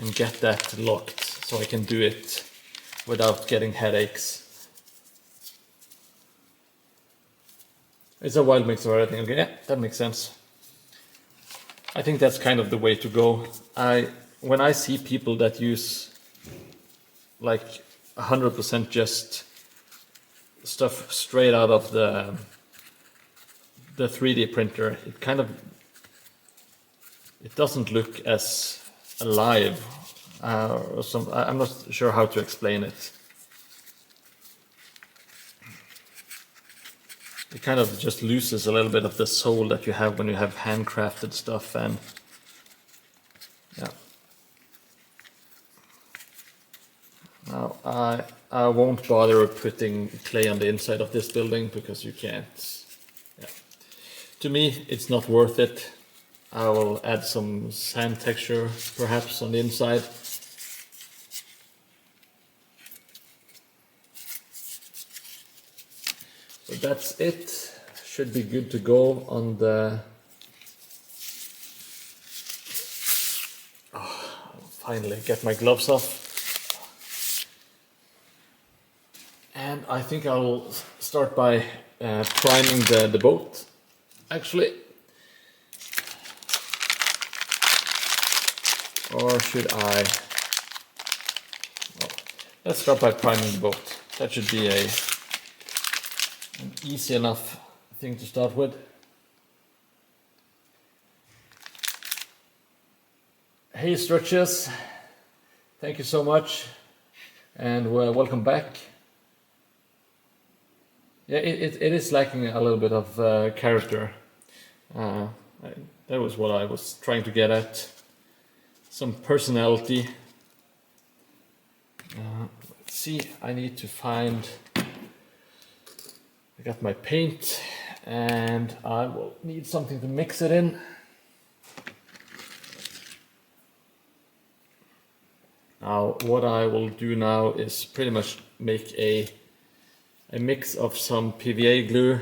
and get that locked so I can do it without getting headaches. It's a wild mix of everything. Okay, yeah, that makes sense. I think that's kind of the way to go. When I see people that use like 100% just stuff straight out of the 3D printer, it doesn't look as alive or some. I'm not sure how to explain it. It kind of just loses a little bit of the soul that you have when you have handcrafted stuff, and yeah. Now I won't bother putting clay on the inside of this building because you can't. Yeah. To me, it's not worth it. I will add some sand texture perhaps on the inside. So that's it. Should be good to go on the... Oh, finally get my gloves off. And I think I'll start by priming the boat, actually. Or should I? Well, let's start by priming the boat. That should be an easy enough thing to start with. Hey Stretches, thank you so much, and welcome back. Yeah, it is lacking a little bit of character. That was what I was trying to get at. Some personality. Let's see, I need to find... I got my paint, and I will need something to mix it in. Now, what I will do now is pretty much make a mix of some PVA glue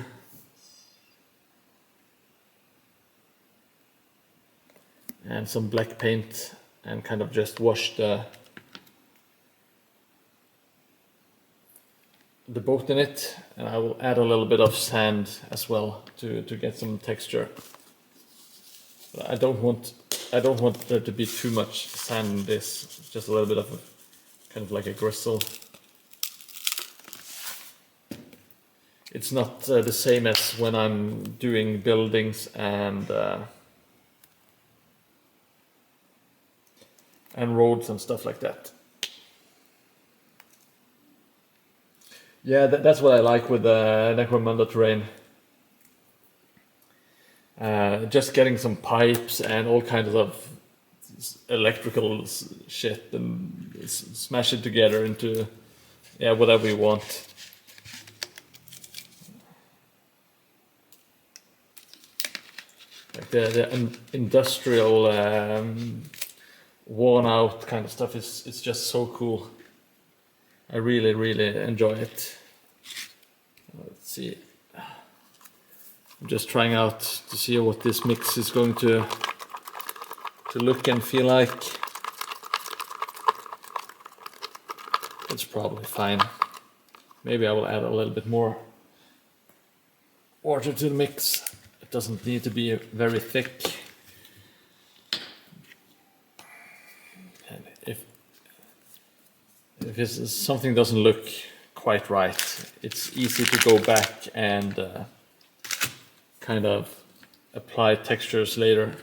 and some black paint, and kind of just wash the boat in it, and I will add a little bit of sand as well to get some texture. But I don't want there to be too much sand in this. Just a little bit of kind of like a gristle. It's not the same as when I'm doing buildings and roads and stuff like that. Yeah, that's what I like with the Necromunda terrain. Just getting some pipes and all kinds of electrical shit and smash it together into whatever you want. Like the industrial worn out kind of stuff is just so cool. I really, really enjoy it. Let's see. I'm just trying out to see what this mix is going to look and feel like. It's probably fine. Maybe I will add a little bit more water to the mix. It doesn't need to be very thick. And if something doesn't look quite right, it's easy to go back and kind of apply textures later.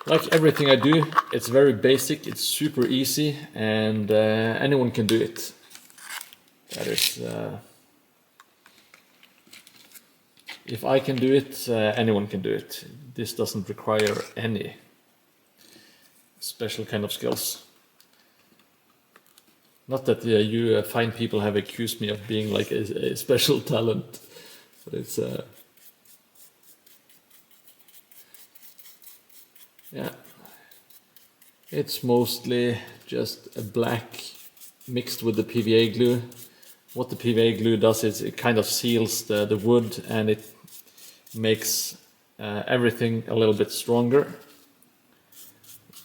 Like everything I do, it's very basic, it's super easy, and anyone can do it. That is, if I can do it, anyone can do it. This doesn't require any special kind of skills. Not that you fine people have accused me of being like a special talent, but it's yeah, it's mostly just a black mixed with the PVA glue. What the PVA glue does is it kind of seals the wood, and it makes everything a little bit stronger,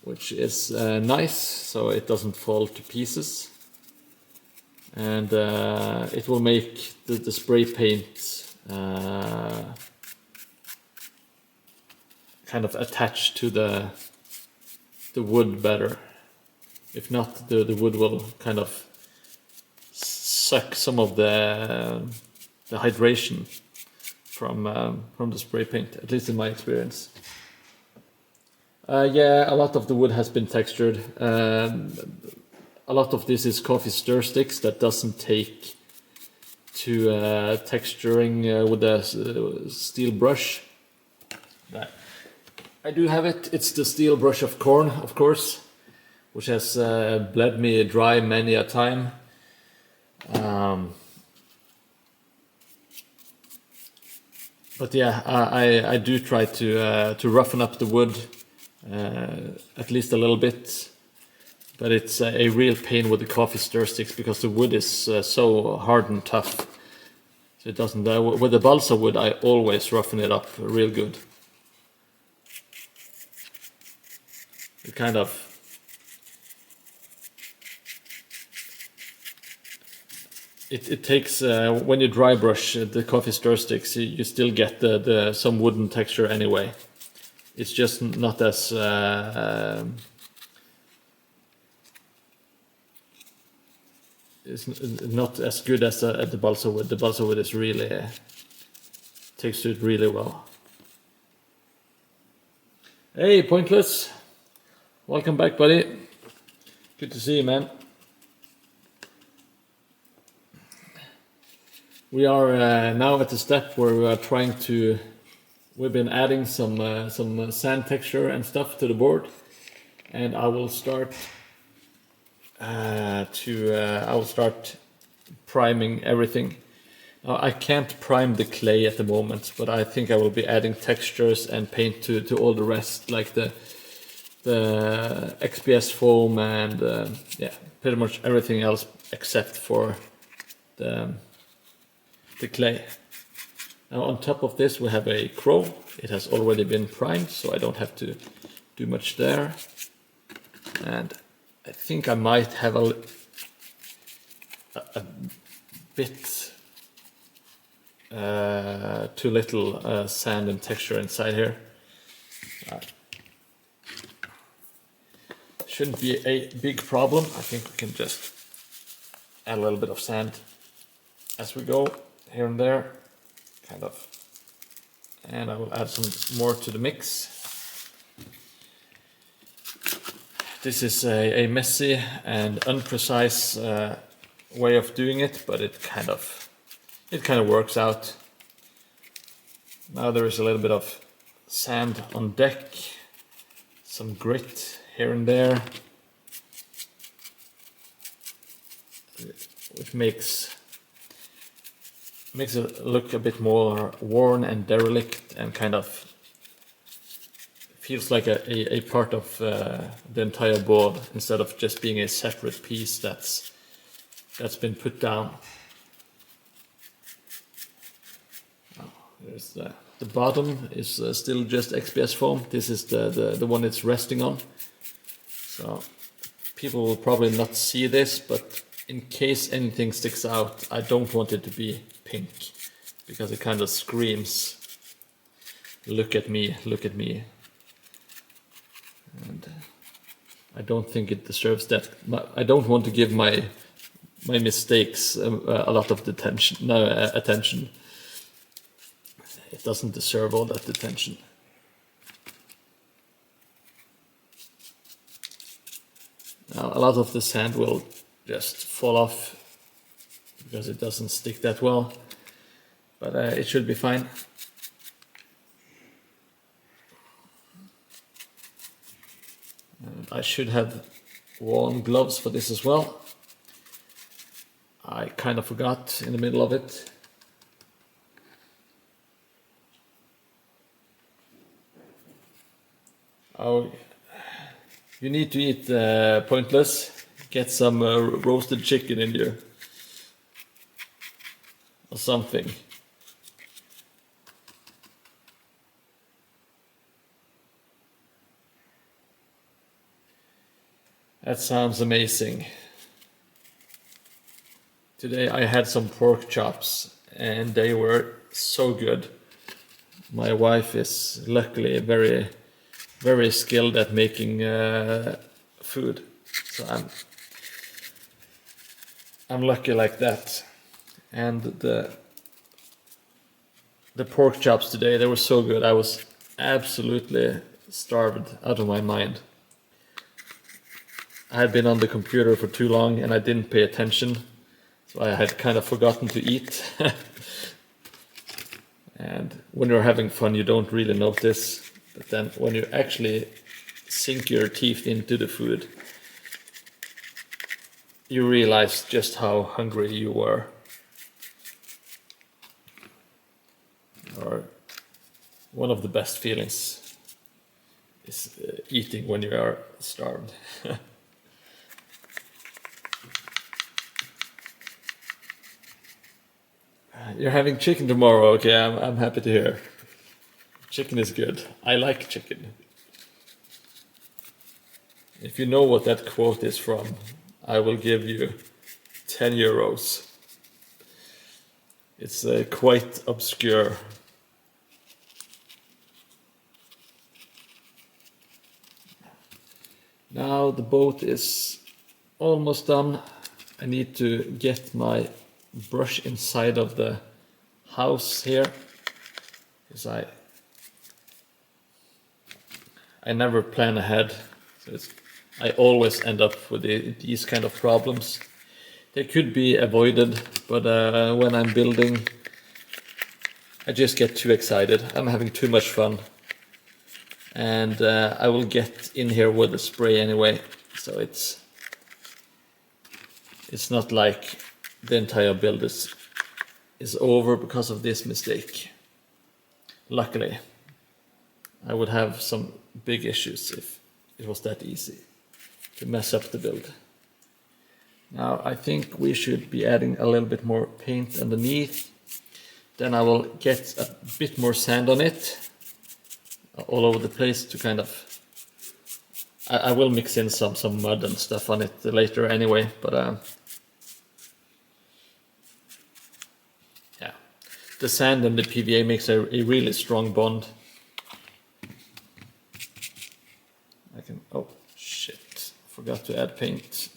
which is nice, so it doesn't fall to pieces. And it will make the spray paint kind of attach to the wood better. If not, the wood will kind of suck some of the hydration from the spray paint, at least in my experience. Yeah, a lot of the wood has been textured. A lot of this is coffee stir sticks that doesn't take to texturing with a steel brush. But I do have it. It's the steel brush of corn, of course, which has bled me dry many a time. But yeah, I do try to roughen up the wood at least a little bit. But it's a real pain with the coffee stir sticks because the wood is so hard and tough. So it doesn't. With the balsa wood, I always roughen it up real good. It kind of it takes when you dry brush the coffee stir sticks, you still get the some wooden texture anyway. It's just not as it's not as good as the balsa wood. The balsa wood is really takes to it really well. Hey, Pointless, welcome back, buddy. Good to see you, man. We are now at the step where we are trying to. We've been adding some sand texture and stuff to the board, and I will start. I will start priming everything. I can't prime the clay at the moment, but I think I will be adding textures and paint to all the rest, like the XPS foam and yeah, pretty much everything else except for the clay. Now on top of this we have a crow. It has already been primed, so I don't have to do much there. And I think I might have a bit too little sand and texture inside here. Shouldn't be a big problem. I think we can just add a little bit of sand as we go here and there, kind of. And I will add some more to the mix. This is a messy and unprecise way of doing it, but it kind of works out. Now there is a little bit of sand on deck, some grit here and there, which makes it look a bit more worn and derelict, and kind of feels like a part of the entire board, instead of just being a separate piece that's been put down. There's the bottom is still just XPS foam. This is the one it's resting on. So people will probably not see this, but in case anything sticks out, I don't want it to be pink, because it kind of screams, look at me, look at me. And I don't think it deserves that. I don't want to give my mistakes a lot of attention. It doesn't deserve all that attention. Now, a lot of the sand will just fall off because it doesn't stick that well, but it should be fine. And I should have worn gloves for this as well. I kind of forgot in the middle of it. Oh, you need to eat pointless. Get some roasted chicken in you, or something. That sounds amazing. Today I had some pork chops and they were so good. My wife is luckily very, very skilled at making food, so I'm lucky like that. And the pork chops today, they were so good. I was absolutely starved out of my mind. I had been on the computer for too long and I didn't pay attention, so I had kind of forgotten to eat. And when you're having fun, you don't really notice, but then when you actually sink your teeth into the food, you realize just how hungry you were. Or one of the best feelings is eating when you are starved. You're having chicken tomorrow, okay? I'm happy to hear. Chicken is good. I like chicken. If you know what that quote is from, I will give you 10 euros. It's quite obscure. Now the boat is almost done. I need to get my brush inside of the house here, because I never plan ahead, so I always end up with these kind of problems. They could be avoided, but when I'm building, I just get too excited. I'm having too much fun, and I will get in here with the spray anyway, so it's not like the entire build is over because of this mistake. Luckily, I would have some big issues if it was that easy to mess up the build. Now I think we should be adding a little bit more paint underneath. Then I will get a bit more sand on it, all over the place, to kind of... I will mix in some mud and stuff on it later anyway, but yeah, the sand and the PVA makes a really strong bond. Oh shit, forgot to add paint.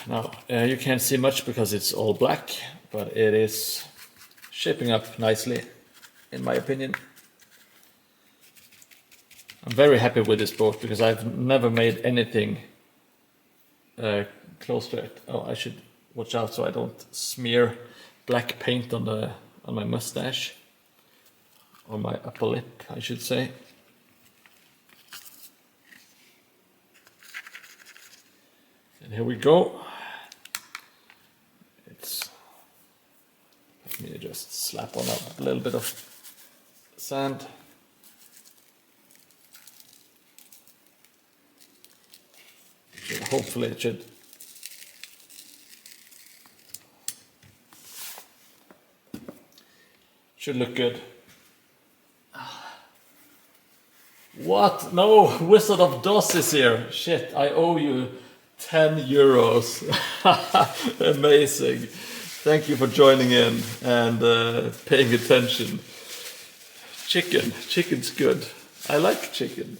Now you can't see much because it's all black, but it is shaping up nicely, in my opinion. I'm very happy with this boat because I've never made anything close to it. Oh, I should watch out so I don't smear black paint on my mustache. or my upper lip, I should say. And here we go. Let me just slap on a little bit of sand. Hopefully it should look good. What? No, Wizard of Oz is here. Shit, I owe you 10 euros. Amazing. Thank you for joining in and paying attention. Chicken's good. I like chicken.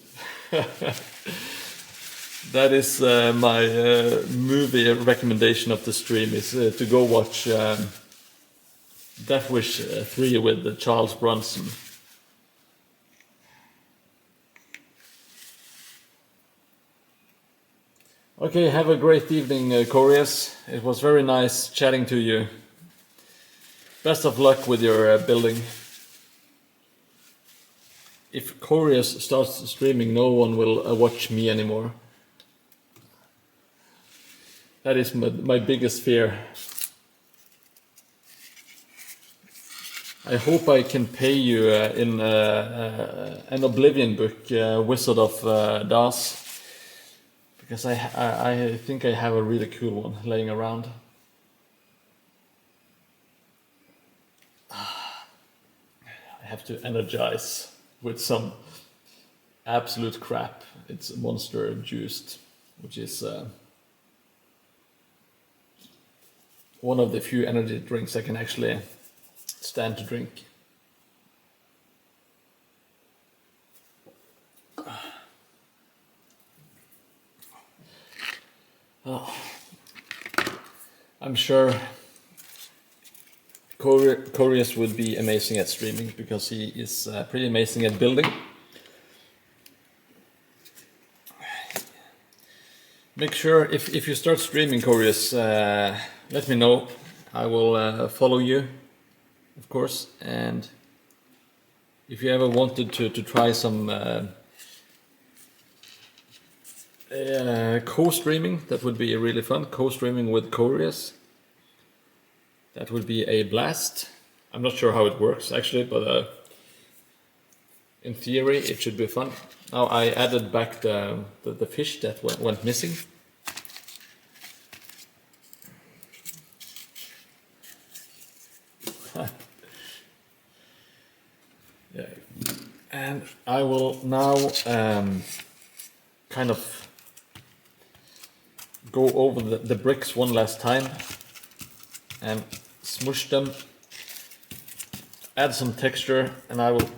That is my movie recommendation of the stream, is to go watch Death Wish 3 with Charles Bronson. Okay, have a great evening, Corias. It was very nice chatting to you. Best of luck with your building. If Corias starts streaming, no one will watch me anymore. That is my biggest fear. I hope I can pay you in an Oblivion book, Wizard of Oz. Because I think I have a really cool one laying around. I have to energize with some absolute crap. It's Monster Juiced, which is one of the few energy drinks I can actually stand to drink. Oh. I'm sure Corius would be amazing at streaming because he is pretty amazing at building. Make sure if you start streaming, Corius, let me know. I will follow you, of course. And if you ever wanted to try some co-streaming, that would be really fun. Co-streaming with Corius, that would be a blast. I'm not sure how it works actually, but in theory it should be fun. Now I added back the fish that went missing. Yeah. And I will now kind of go over the bricks one last time and smush them, add some texture, and I will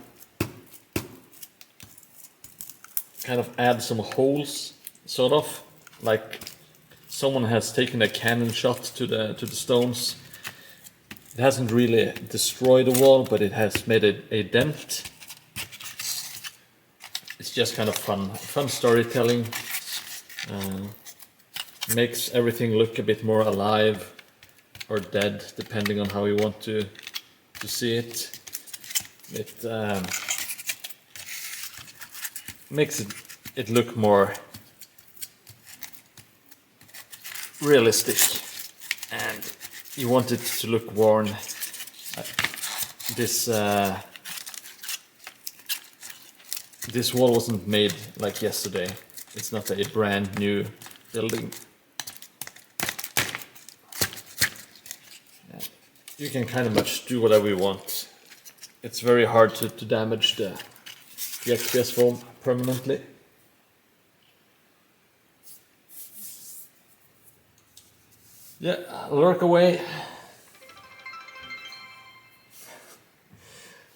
kind of add some holes, sort of like someone has taken a cannon shot to the stones. It hasn't really destroyed the wall, but it has made a dent. It's just kind of fun storytelling. Makes everything look a bit more alive or dead, depending on how you want to see it. It makes it look more realistic, and you want it to look worn. This wall wasn't made like yesterday. It's not a brand new building. You can kind of much do whatever you want. It's very hard to damage the XPS foam permanently. Yeah, lurk away.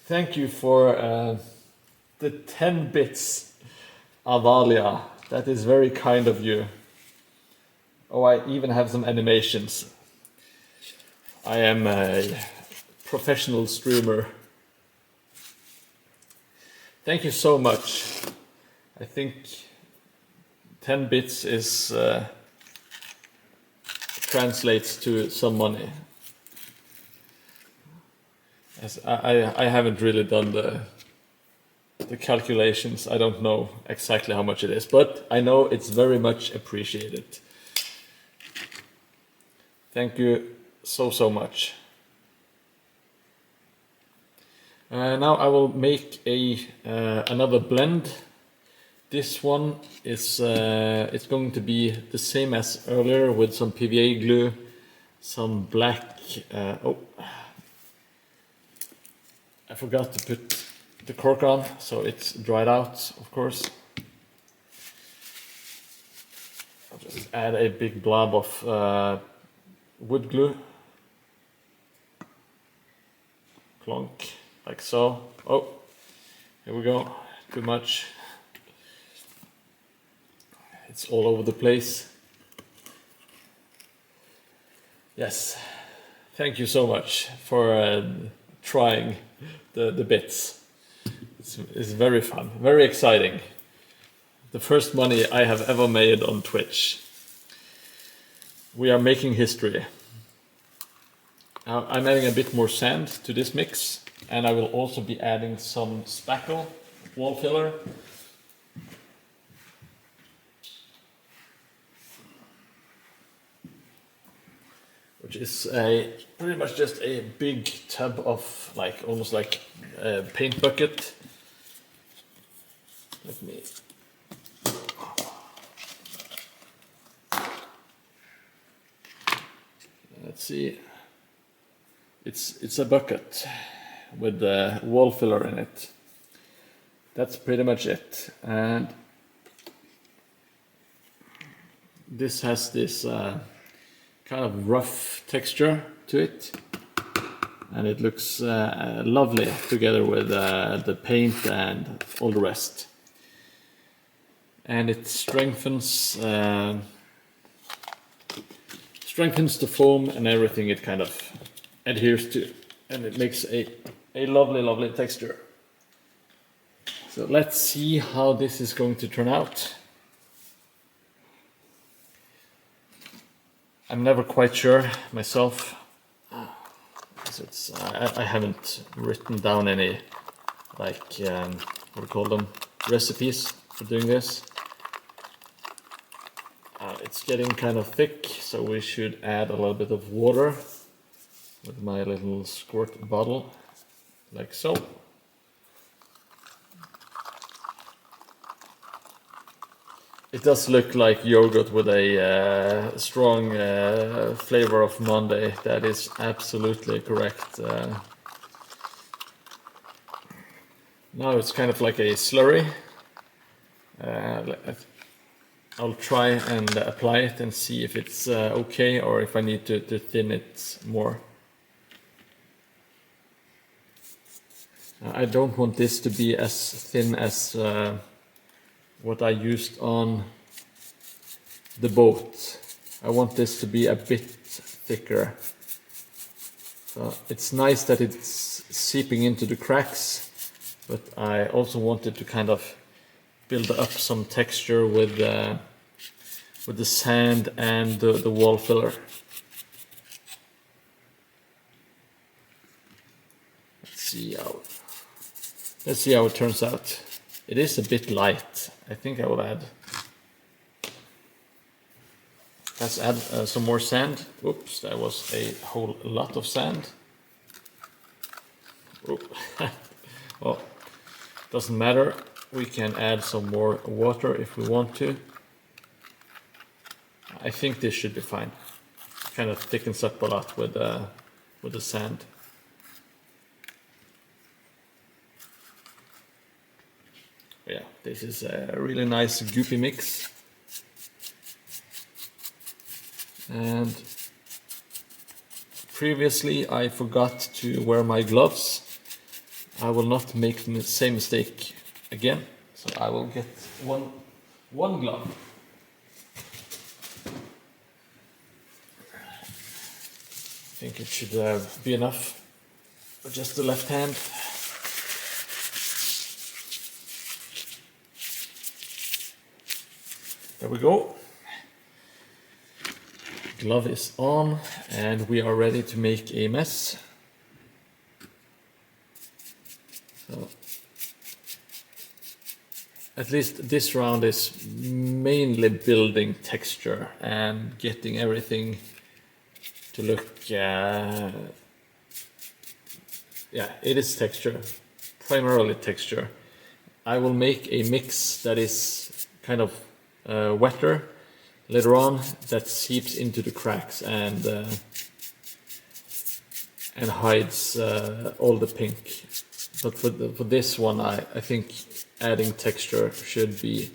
Thank you for the 10 bits, Avalia. That is very kind of you. Oh, I even have some animations. I am a professional streamer. Thank you so much. I think 10 bits is translates to some money. As I haven't really done the calculations. I don't know exactly how much it is, but I know it's very much appreciated. Thank you so much. Now I will make another blend. This one is it's going to be the same as earlier with some PVA glue, some black. Oh, I forgot to put the cork on, so it's dried out, of course. I'll just add a big blob of wood glue. Clunk, like so. Oh, here we go. Too much. It's all over the place. Yes. Thank you so much for trying the bits. It's very fun, very exciting. The first money I have ever made on Twitch. We are making history. Now I'm adding a bit more sand to this mix, and I will also be adding some spackle wall filler. Which is pretty much just a big tub of almost like a paint bucket. Let me. Let's see. It's a bucket with the wall filler in it. That's pretty much it. And this has this kind of rough texture to it, and it looks lovely together with the paint and all the rest. And it strengthens the foam and everything it kind of adheres to, and it makes a lovely texture. So let's see how this is going to turn out. I'm never quite sure myself. I haven't written down any what do you call them, recipes for doing this. It's getting kind of thick, so we should add a little bit of water with my little squirt bottle, like so. It does look like yogurt with a strong flavor of Monday. That is absolutely correct. Now it's kind of like a slurry. I'll try and apply it and see if it's okay, or if I need to thin it more. I don't want this to be as thin as what I used on the boat. I want this to be a bit thicker. So it's nice that it's seeping into the cracks, but I also wanted to kind of build up some texture with the sand and the wall filler. Let's see how it turns out. It is a bit light. I think I will add. Let's add some more sand. Oops, that was a whole lot of sand. Well, doesn't matter. We can add some more water if we want to. I think this should be fine. Kind of thickens up a lot with the sand. Yeah, this is a really nice goopy mix. And previously I forgot to wear my gloves. I will not make the same mistake again, so I will get one glove. I think it should be enough for just the left hand. There we go. Glove is on, and we are ready to make a mess. at least this round is mainly building texture and getting everything to look, yeah, it is texture, primarily texture. I will make a mix that is kind of wetter later on, that seeps into the cracks and hides all the pink. But for this one, I think adding texture should be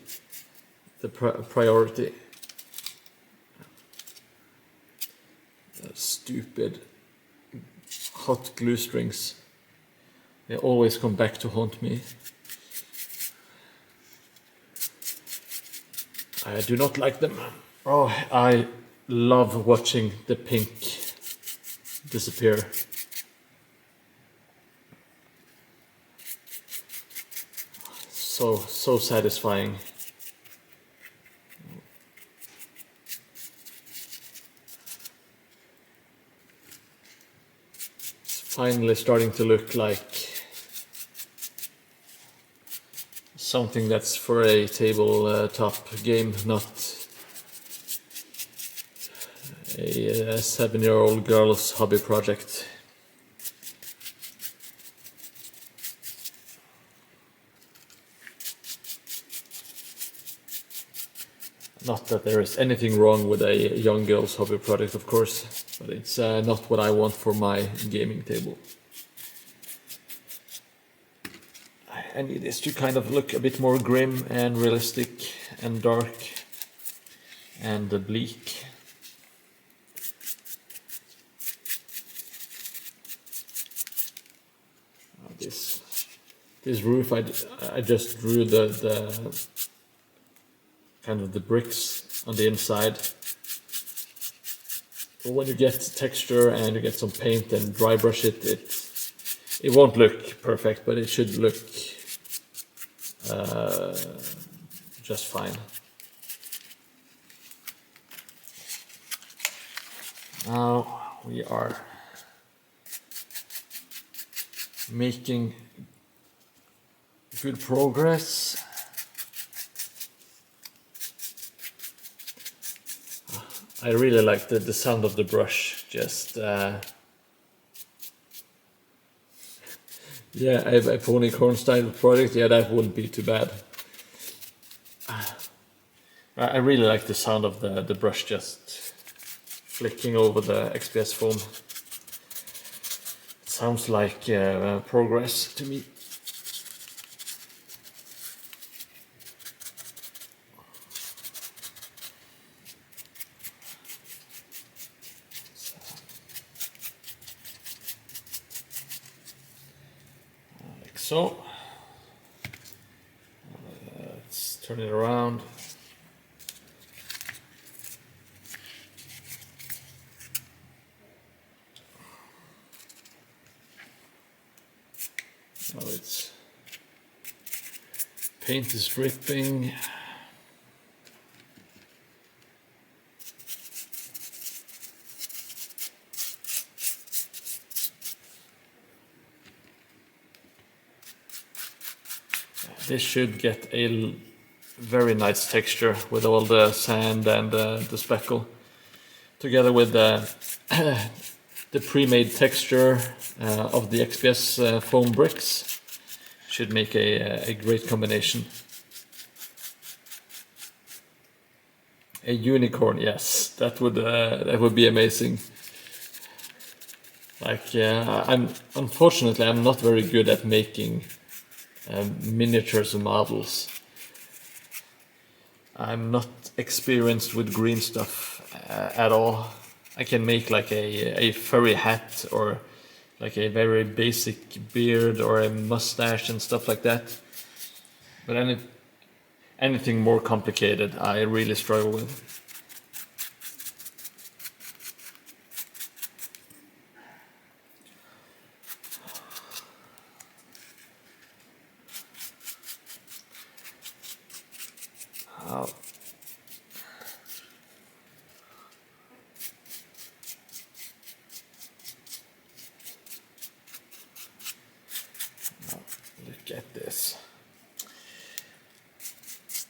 the priority. Stupid hot glue strings. They always come back to haunt me. I do not like them. Oh, I love watching the pink disappear. So satisfying. It's finally starting to look like something that's for a tabletop game, not a 7-year-old girl's hobby project. Not that there is anything wrong with a young girl's hobby project, of course, but it's not what I want for my gaming table. I need this to kind of look a bit more grim and realistic and dark and bleak. This roof, I just drew the kind of the bricks on the inside. But when you get texture and you get some paint and dry brush it won't look perfect, but it should look just fine. Now we are making good progress. I really like the sound of the brush. Just yeah, a pony corn style project. Yeah, that wouldn't be too bad. I really like the sound of the brush just flicking over the XPS foam. It sounds like progress to me. So, let's turn it around. Now it's paint is dripping. This should get a very nice texture with all the sand and the speckle, together with the pre-made texture of the XPS foam bricks. Should make a great combination. A unicorn, yes, that would be amazing. Like, unfortunately I'm not very good at making miniatures and models. I'm not experienced with green stuff at all. I can make like a furry hat or like a very basic beard or a mustache and stuff like that. But anything more complicated I really struggle with. Look at this.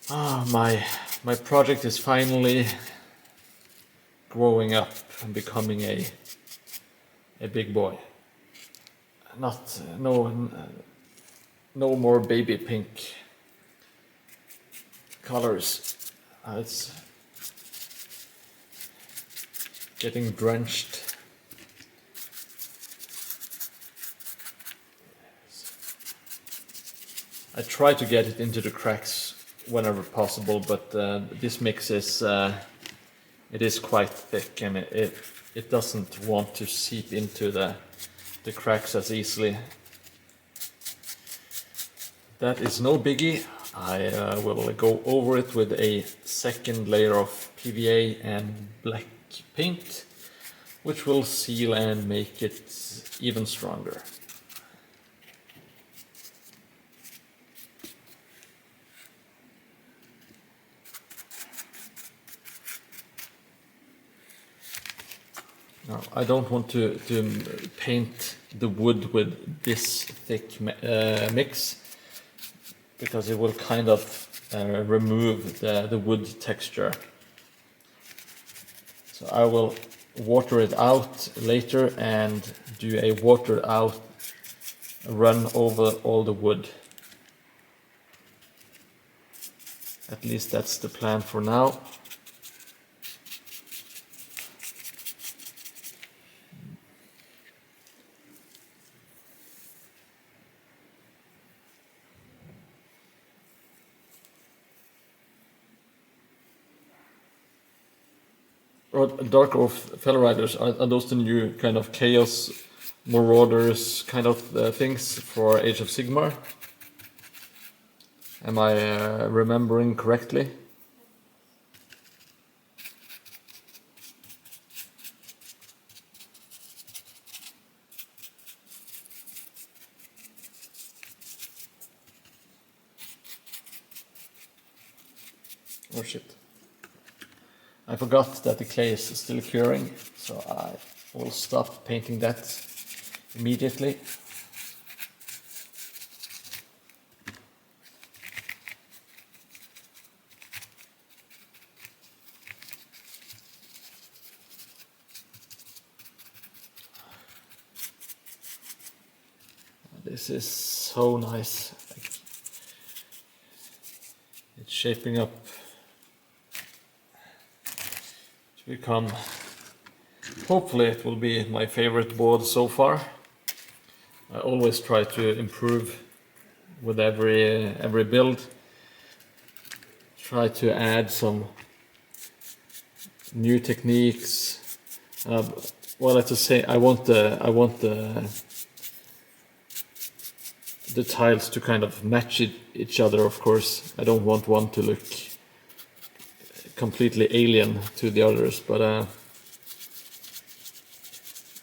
My project is finally growing up and becoming a big boy. No more baby pink colors. It's getting drenched. I try to get it into the cracks whenever possible, but this mix is it is quite thick, and it doesn't want to seep into the cracks as easily. That is no biggie. I will go over it with a second layer of PVA and black paint, which will seal and make it even stronger. Now, I don't want to paint the wood with this thick mix, because it will kind of remove the wood texture. So I will water it out later and do a watered out run over all the wood. At least that's the plan for now. Dark Oath Fellow Riders, are those the new kind of Chaos Marauders kind of things for Age of Sigmar? Am I remembering correctly? Oh shit. I forgot that the clay is still curing, so I will stop painting that immediately. This is so nice. It's shaping up become, hopefully it will be my favorite board so far. I always try to improve with every build. Try to add some new techniques. Well, let's just say I want the tiles to kind of match each other. Of course, I don't want one to look completely alien to the others, but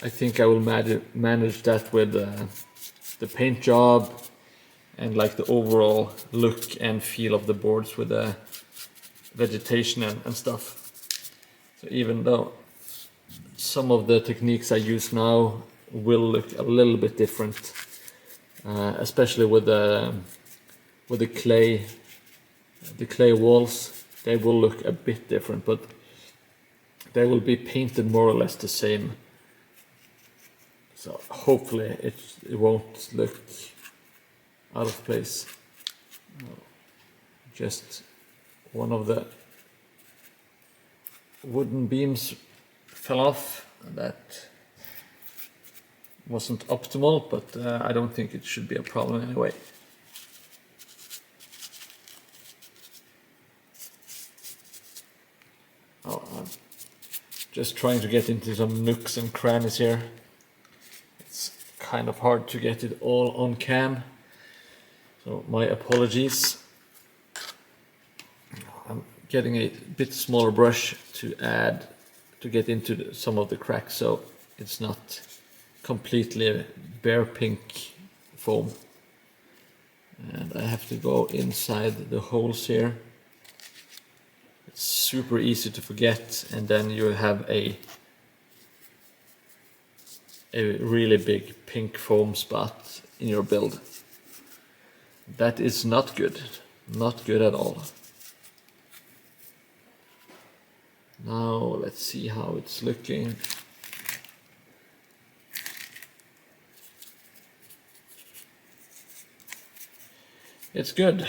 I think I will manage that with the paint job and like the overall look and feel of the boards with the vegetation and stuff. So even though some of the techniques I use now will look a little bit different, especially with the clay walls. They will look a bit different, but they will be painted more or less the same. So hopefully it won't look out of place. Just one of the wooden beams fell off. That wasn't optimal, but I don't think it should be a problem anyway. I'm just trying to get into some nooks and crannies here. It's kind of hard to get it all on cam, so my apologies. I'm getting a bit smaller brush to get into some of the cracks, so it's not completely bare pink foam. And I have to go inside the holes here. It's super easy to forget, and then you have a really big pink foam spot in your build. That is not good at all. Now let's see how it's looking. It's good.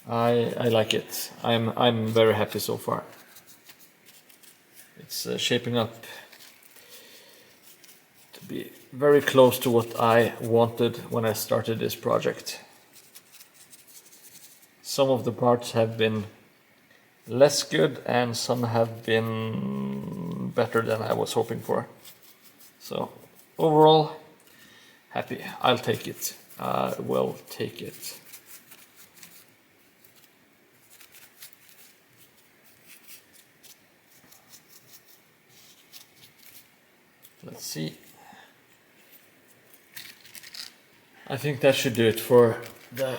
I like it. I'm very happy so far. It's shaping up to be very close to what I wanted when I started this project. Some of the parts have been less good and some have been better than I was hoping for. So overall, happy. I'll take it. I will take it. Let's see. I think that should do it for the...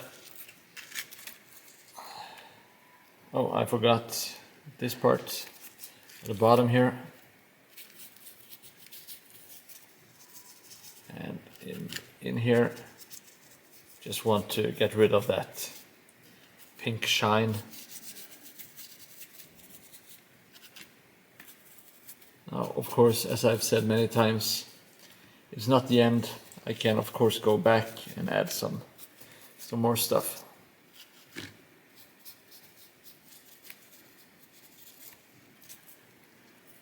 Oh, I forgot this part at the bottom here. And in here, just want to get rid of that pink shine. Now, of course, as I've said many times, it's not the end. I can, of course, go back and add some more stuff.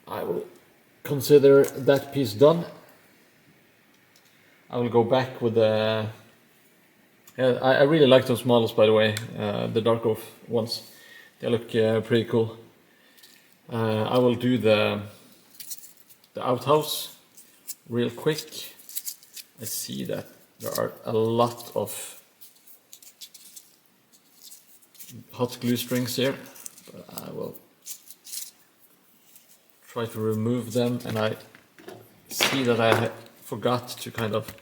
I will consider that piece done. I will go back with the... I really like those models, by the way, the Dark Oath ones. They look pretty cool. I will do the outhouse real quick. I see that there are a lot of hot glue strings here, but I will try to remove them, and I see that I forgot to kind of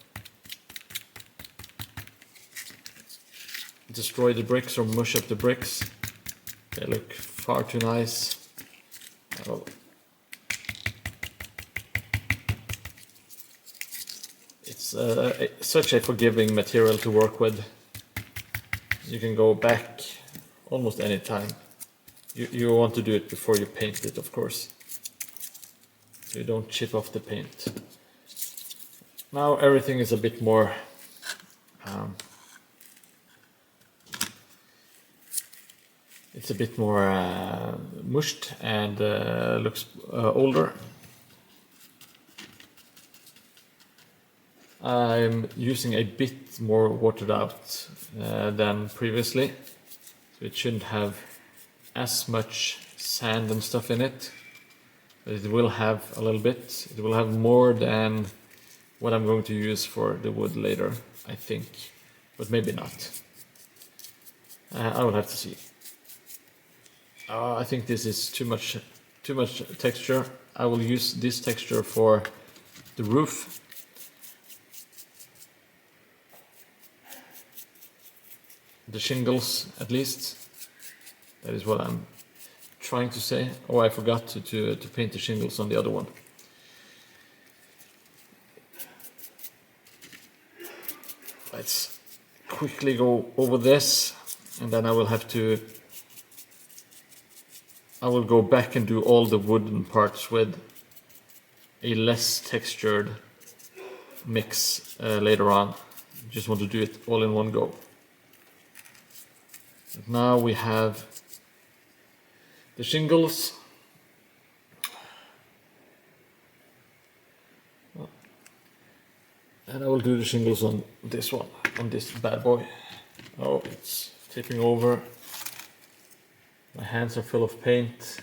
destroy the bricks or mush up the bricks. They look far too nice. It's such a forgiving material to work with. You can go back almost any time. You want to do it before you paint it, of course, so you don't chip off the paint. Now everything is a bit more it's a bit more mushed and looks older. I'm using a bit more watered out than previously, so it shouldn't have as much sand and stuff in it, but it will have a little bit. It will have more than what I'm going to use for the wood later, I think, but maybe not. I will have to see. I think this is too much texture. I will use this texture for the roof. The shingles, at least. That is what I'm trying to say. Oh, I forgot to paint the shingles on the other one. Let's quickly go over this, and then I will go back and do all the wooden parts with a less textured mix later on. Just want to do it all in one go. But now we have the shingles. And I will do the shingles on this one, on this bad boy. Oh, it's tipping over. My hands are full of paint.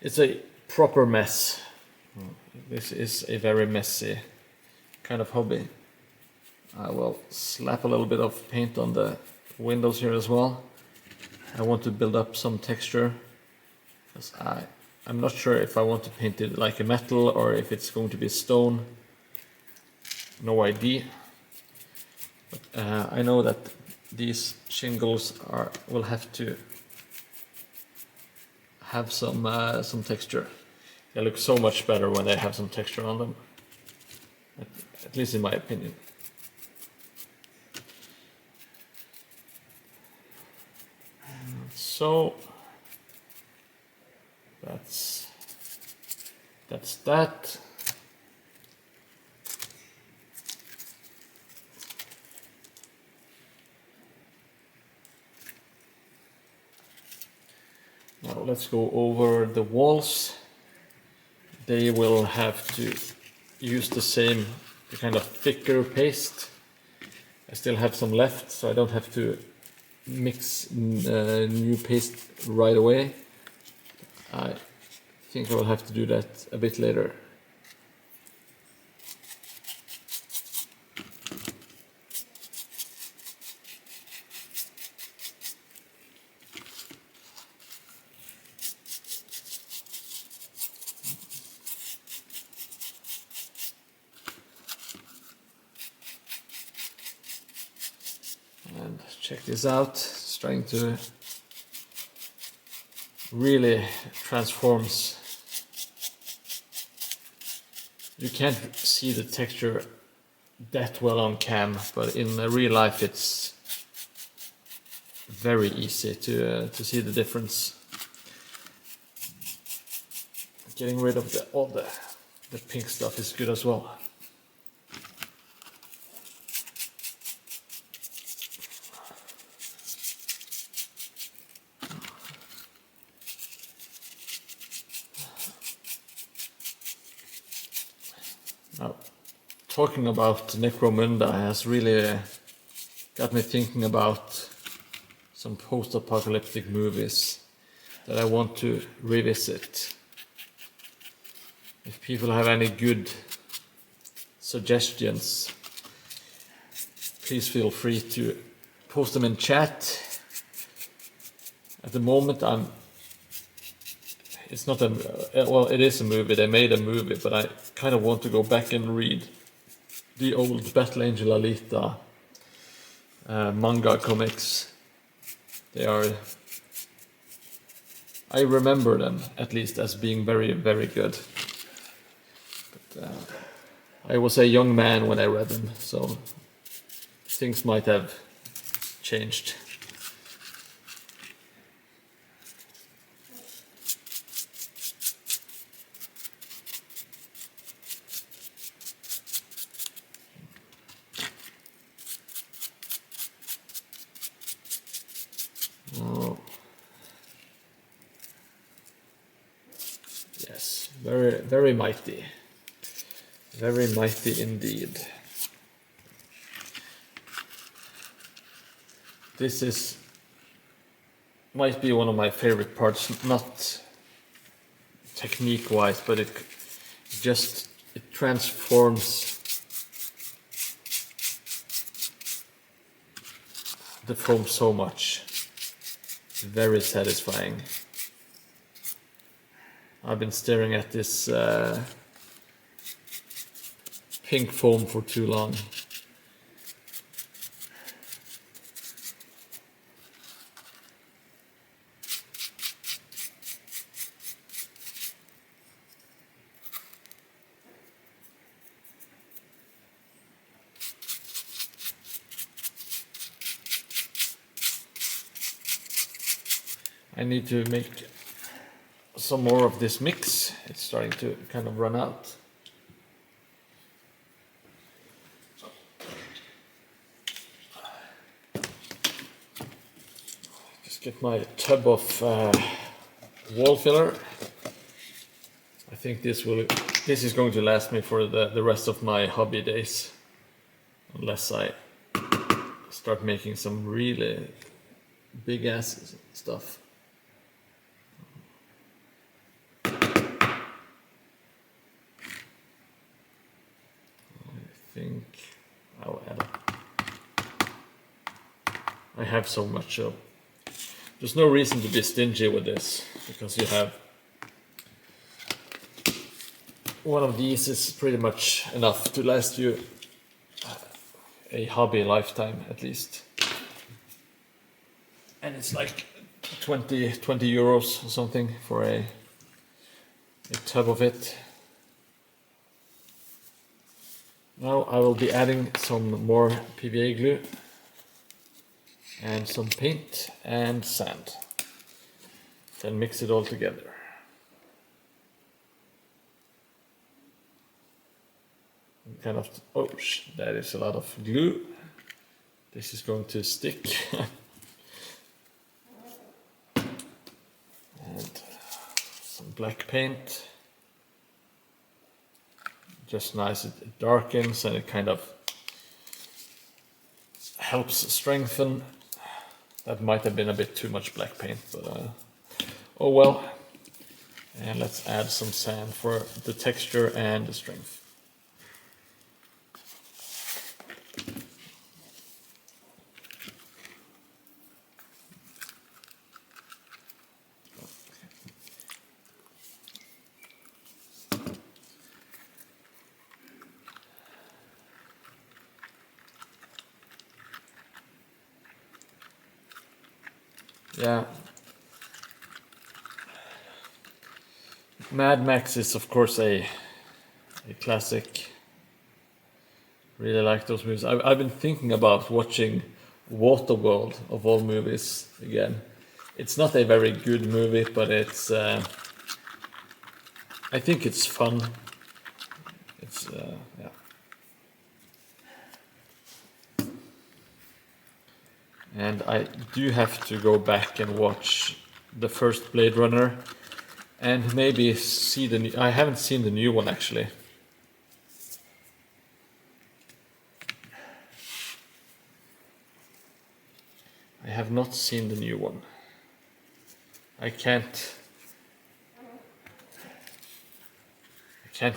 It's a proper mess. This is a very messy kind of hobby. I will slap a little bit of paint on the windows here as well. I want to build up some texture, because I'm not sure if I want to paint it like a metal or if it's going to be stone. No idea. But I know that these shingles will have to have some texture. They look so much better when they have some texture on them, at least in my opinion. So that's that. Now let's go over the walls. They will have to use the kind of thicker paste. I still have some left, so I don't have to mix new paste right away. I think I will have to do that a bit later. And check this out, it's trying to really transforms. You can't see the texture that well on cam, but in real life it's very easy to see the difference. Getting rid of all the pink stuff is good as well. Now, talking about Necromunda has really got me thinking about some post-apocalyptic movies that I want to revisit. If people have any good suggestions, please feel free to post them in chat. At the moment, it's not well, it is a movie, they made a movie, but I kind of want to go back and read the old Battle Angel Alita manga comics. I remember them at least as being very, very good. But I was a young man when I read them, so things might have changed. Oh. Yes, very, very mighty. Very mighty indeed. This might be one of my favorite parts, not technique-wise, but it transforms the foam so much. Very satisfying. I've been staring at this pink foam for too long. I need to make some more of this mix. It's starting to kind of run out. Just get my tub of wall filler. I think this is going to last me for the rest of my hobby days, unless I start making some really big ass stuff. I'll add up. I have so much, so there's no reason to be stingy with this, because you have one of these is pretty much enough to last you a hobby lifetime at least. And it's like 20 euros or something for a tub of it. Now I will be adding some more PVA glue. and some paint and sand. Then mix it all together. Kind of, that is a lot of glue. This is going to stick. And some black paint. Just nice, it darkens and it kind of helps strengthen. That might have been a bit too much black paint, but oh well. And let's add some sand for the texture and the strength. Yeah. Mad Max is of course a classic. Really like those movies. I've been thinking about watching Waterworld of all movies again. It's not a very good movie, but it's I think it's fun. It's yeah. And I do have to go back and watch the first Blade Runner and maybe see the new. I haven't seen the new one actually. I have not seen the new one. I can't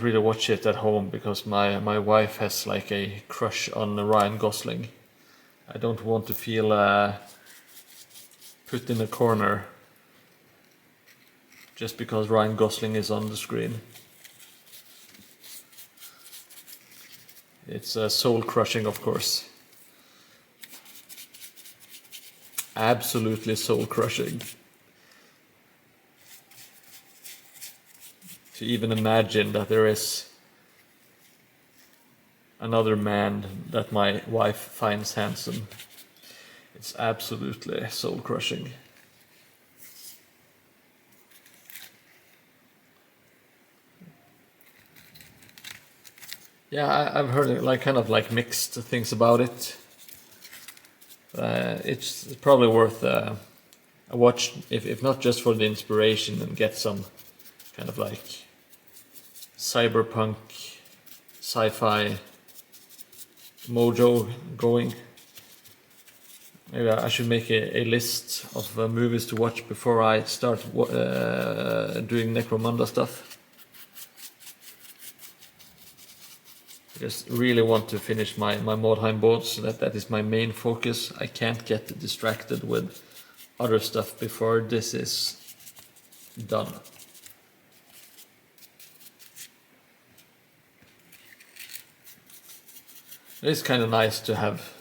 really watch it at home because my wife has like a crush on Ryan Gosling. I don't want to feel put in a corner just because Ryan Gosling is on the screen. It's soul crushing, of course. Absolutely soul crushing. To even imagine that there is another man that my wife finds handsome. It's absolutely soul crushing. Yeah, I've heard like kind of like mixed things about it. It's probably worth a watch, if not just for the inspiration and get some kind of like cyberpunk, sci-fi mojo going. Maybe I should make a list of movies to watch before I start doing Necromunda stuff. I just really want to finish my Mordheim boards, so that is my main focus. I can't get distracted with other stuff before this is done. It's kind of nice to have.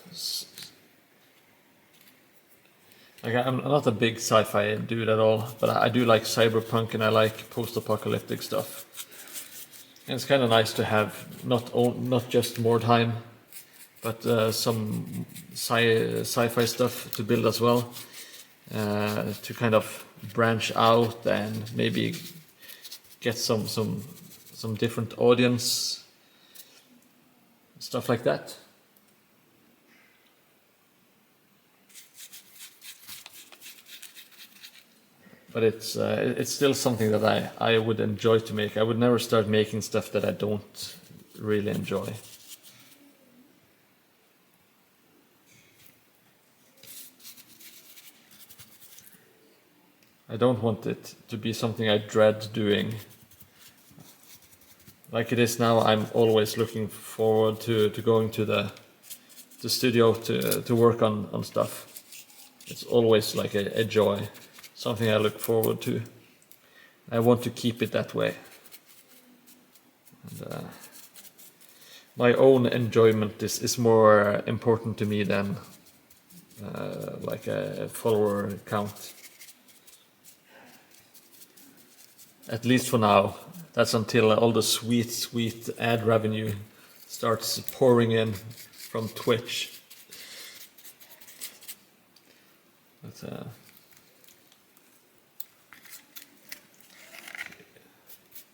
Like, I'm not a big sci-fi dude at all, but I do like cyberpunk and I like post-apocalyptic stuff. And it's kind of nice to have not just Mordheim, but some sci-fi stuff to build as well, to kind of branch out and maybe get some different audience, stuff like that. But it's still something that I would enjoy to make. I would never start making stuff that I don't really enjoy. I don't want it to be something I dread doing. Like it is now, I'm always looking forward to going to the studio to work on stuff. It's always like a joy. Something I look forward to. I want to keep it that way. And, my own enjoyment is more important to me than like a follower count. At least for now. That's until all the sweet ad revenue starts pouring in from Twitch. But,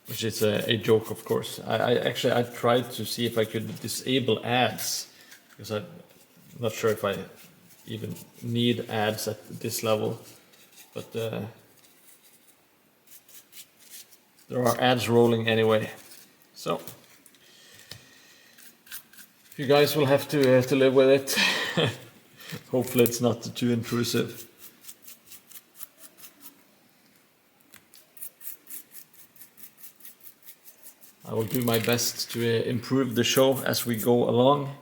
which is a joke, of course. I tried to see if I could disable ads, because I'm not sure if I even need ads at this level. But there are ads rolling anyway, so you guys will have to live with it. Hopefully it's not too intrusive. I will do my best to improve the show as we go along.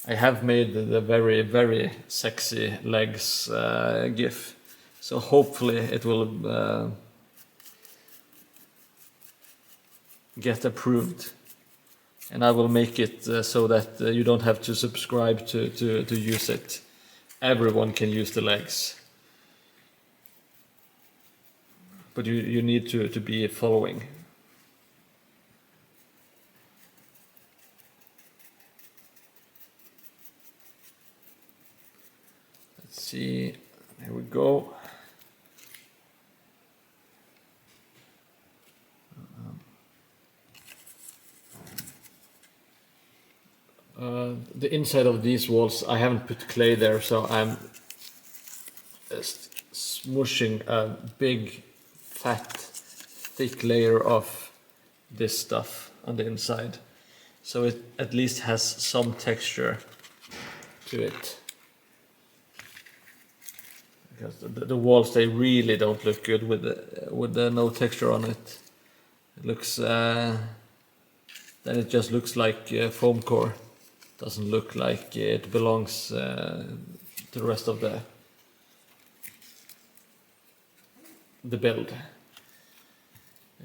I have made the very, very sexy legs GIF, so hopefully it will get approved. And I will make it so that you don't have to subscribe to use it. Everyone can use the legs. But you need to be following. Let's see, here we go. The inside of these walls, I haven't put clay there, so I'm smushing a big, fat, thick layer of this stuff on the inside, so it at least has some texture to it. Because the walls, they really don't look good with the no texture on it. It looks then it just looks like foam core. Doesn't look like it belongs to the rest of the build.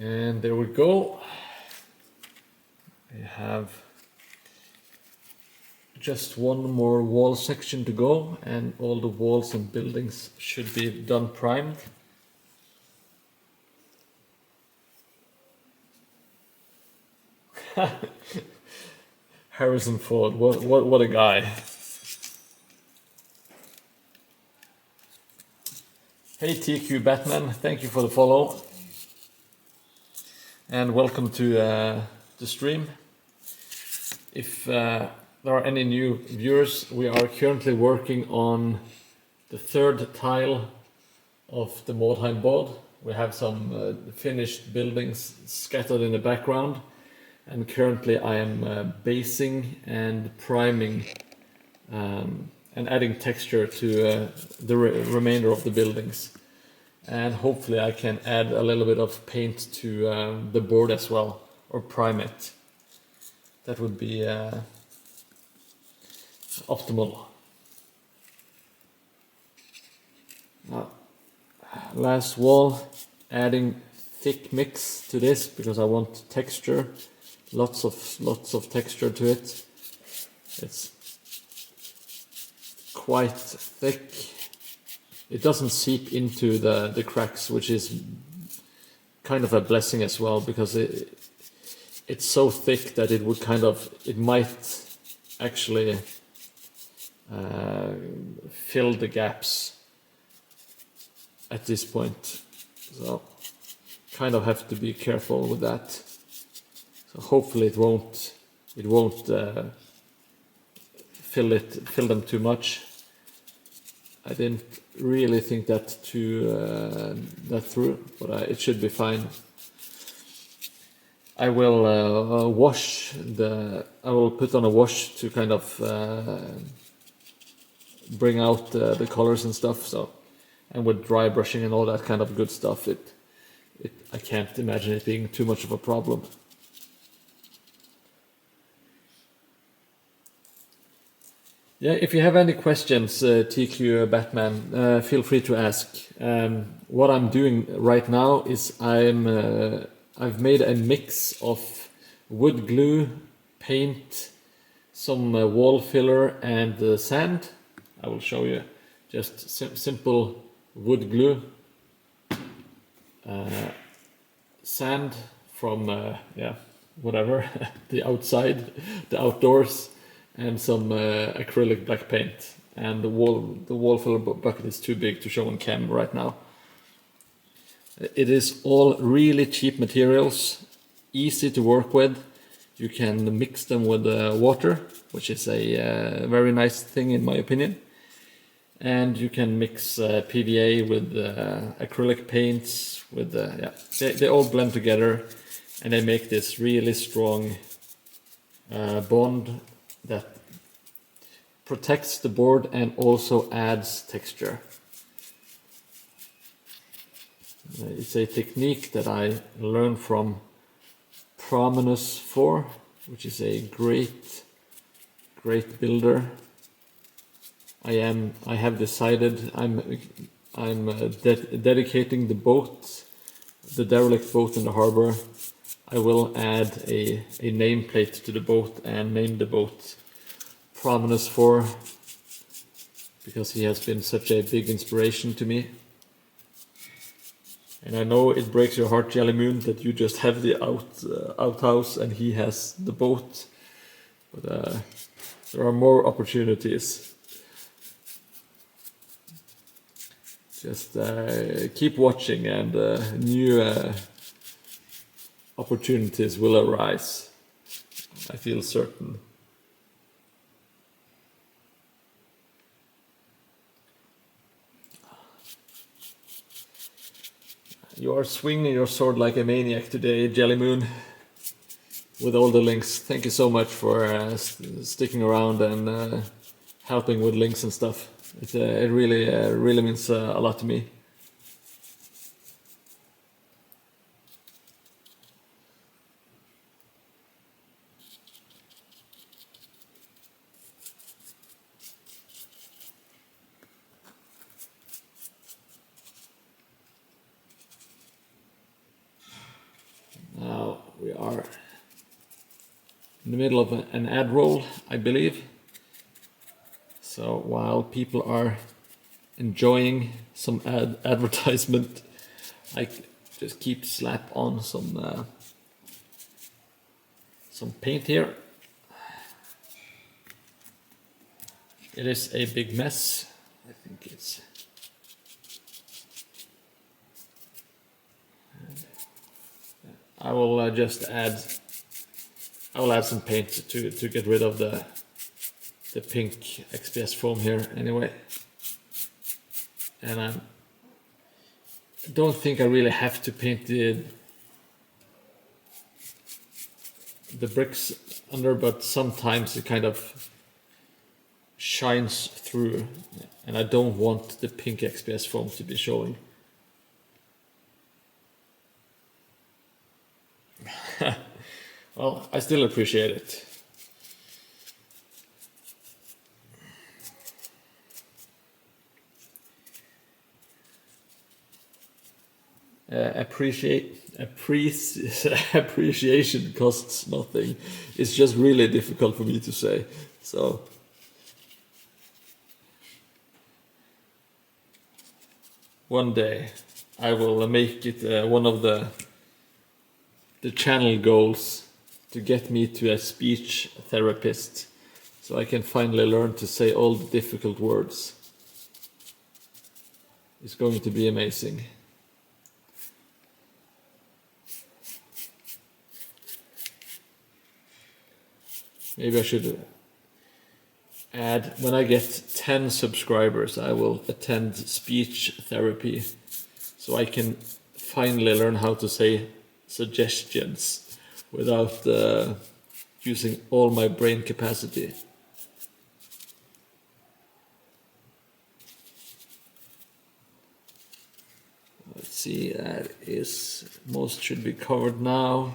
And there we go. We have just one more wall section to go, and all the walls and buildings should be done primed. Harrison Ford, what a guy. Hey TQ Batman, thank you for the follow. And welcome to the stream. If there are any new viewers, we are currently working on the third tile of the Mordheim board. We have some finished buildings scattered in the background. And currently I am basing and priming and adding texture to the remainder of the buildings. And hopefully I can add a little bit of paint to the board as well, or prime it. That would be optimal. Last wall, adding thick mix to this because I want texture. Lots of texture to it. It's quite thick. It doesn't seep into the cracks, which is kind of a blessing as well, because it's so thick that it might actually fill the gaps at this point. So kind of have to be careful with that. So hopefully it won't fill them too much. I didn't really think that through, but it should be fine. I will I will put on a wash to kind of bring out the colors and stuff. So, and with dry brushing and all that kind of good stuff, I can't imagine it being too much of a problem. Yeah, if you have any questions, TQ Batman, feel free to ask. What I'm doing right now is I've made a mix of wood glue, paint, some wall filler, and sand. I will show you just simple wood glue, sand from whatever the outside, the outdoors, and some acrylic black paint, and the wall filler bucket is too big to show on cam right now. It is all really cheap materials, easy to work with. You can mix them with water, which is a very nice thing in my opinion. And you can mix PVA with acrylic paints. With they all blend together, and they make this really strong bond that protects the board and also adds texture. It's a technique that I learned from Prominus 4, which is a great builder. I have decided I'm dedicating the boat, the derelict boat in the harbor. I will add a nameplate to the boat and name the boat Prominus 4, because he has been such a big inspiration to me. And I know it breaks your heart, Jelly Moon, that you just have the outhouse and he has the boat. But there are more opportunities. Just keep watching, and new opportunities will arise. I feel certain. You are swinging your sword like a maniac today, Jelly Moon, with all the links. Thank you so much for sticking around and helping with links and stuff. It really means a lot to me. Now we are in the middle of an ad roll, I believe. So while people are enjoying some advertisement, I just keep slap on some paint here. It is a big mess. I think it's. I will just add. I will add some paint to get rid of the pink XPS foam here anyway. And I don't think I really have to paint the bricks under, but sometimes it kind of shines through, and I don't want the pink XPS foam to be showing. Well, I still appreciate it. Appreciation costs nothing. It's just really difficult for me to say. So one day I will make it one of the channel goals to get me to a speech therapist, so I can finally learn to say all the difficult words. It's going to be amazing. Maybe I should add, when I get 10 subscribers, I will attend speech therapy, so I can finally learn how to say suggestions without using all my brain capacity. Let's see, that is, most should be covered now.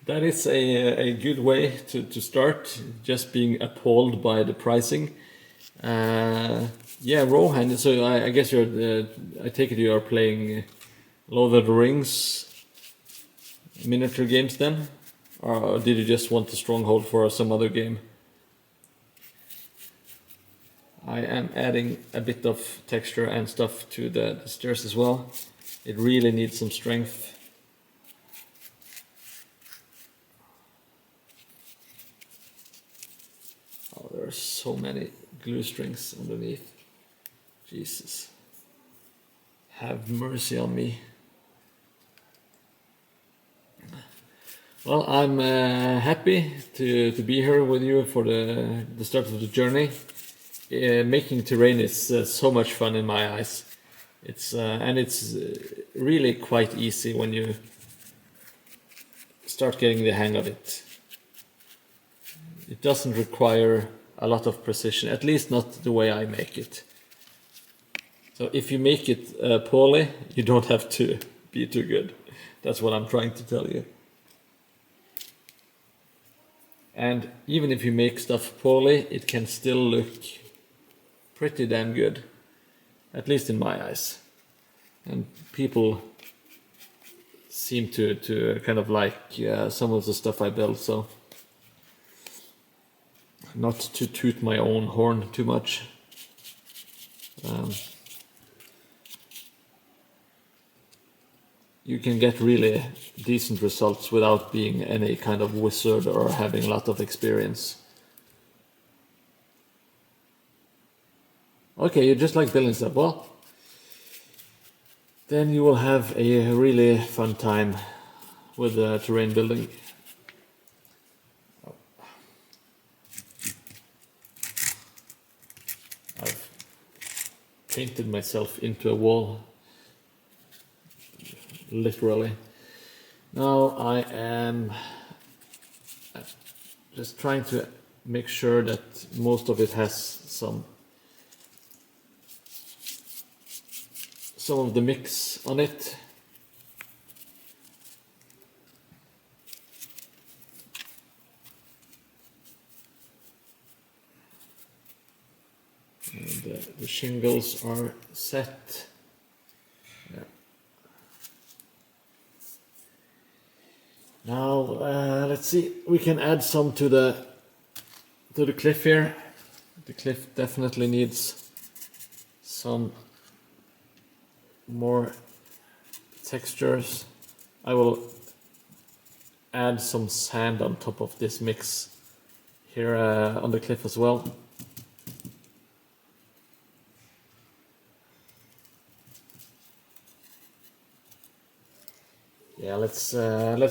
That is a good way to start, just being appalled by the pricing. Yeah, Rohan, so I guess you're, I take it you are playing Lord of the Rings miniature games then? Or did you just want the Stronghold for some other game? I am adding a bit of texture and stuff to the stairs as well. It really needs some strength. Oh, there are so many glue strings underneath. Jesus. Have mercy on me. Well, I'm happy to be here with you for the start of the journey. Making terrain is so much fun in my eyes. It's really quite easy when you start getting the hang of it. It doesn't require a lot of precision, at least not the way I make it. So if you make it poorly, you don't have to be too good. That's what I'm trying to tell you. And even if you make stuff poorly, it can still look pretty damn good, at least in my eyes. And people seem to kind of like some of the stuff I build, so not to toot my own horn too much. You can get really decent results without being any kind of wizard or having a lot of experience. Okay, you just like building stuff. Well, then you will have a really fun time with terrain building. I've painted myself into a wall. Literally. Now I am just trying to make sure that most of it has some of the mix on it. And the shingles are set. Yeah. Now let's see. We can add some to the cliff here. The cliff definitely needs some more textures. I will add some sand on top of this mix here on the cliff as well. Yeah, let's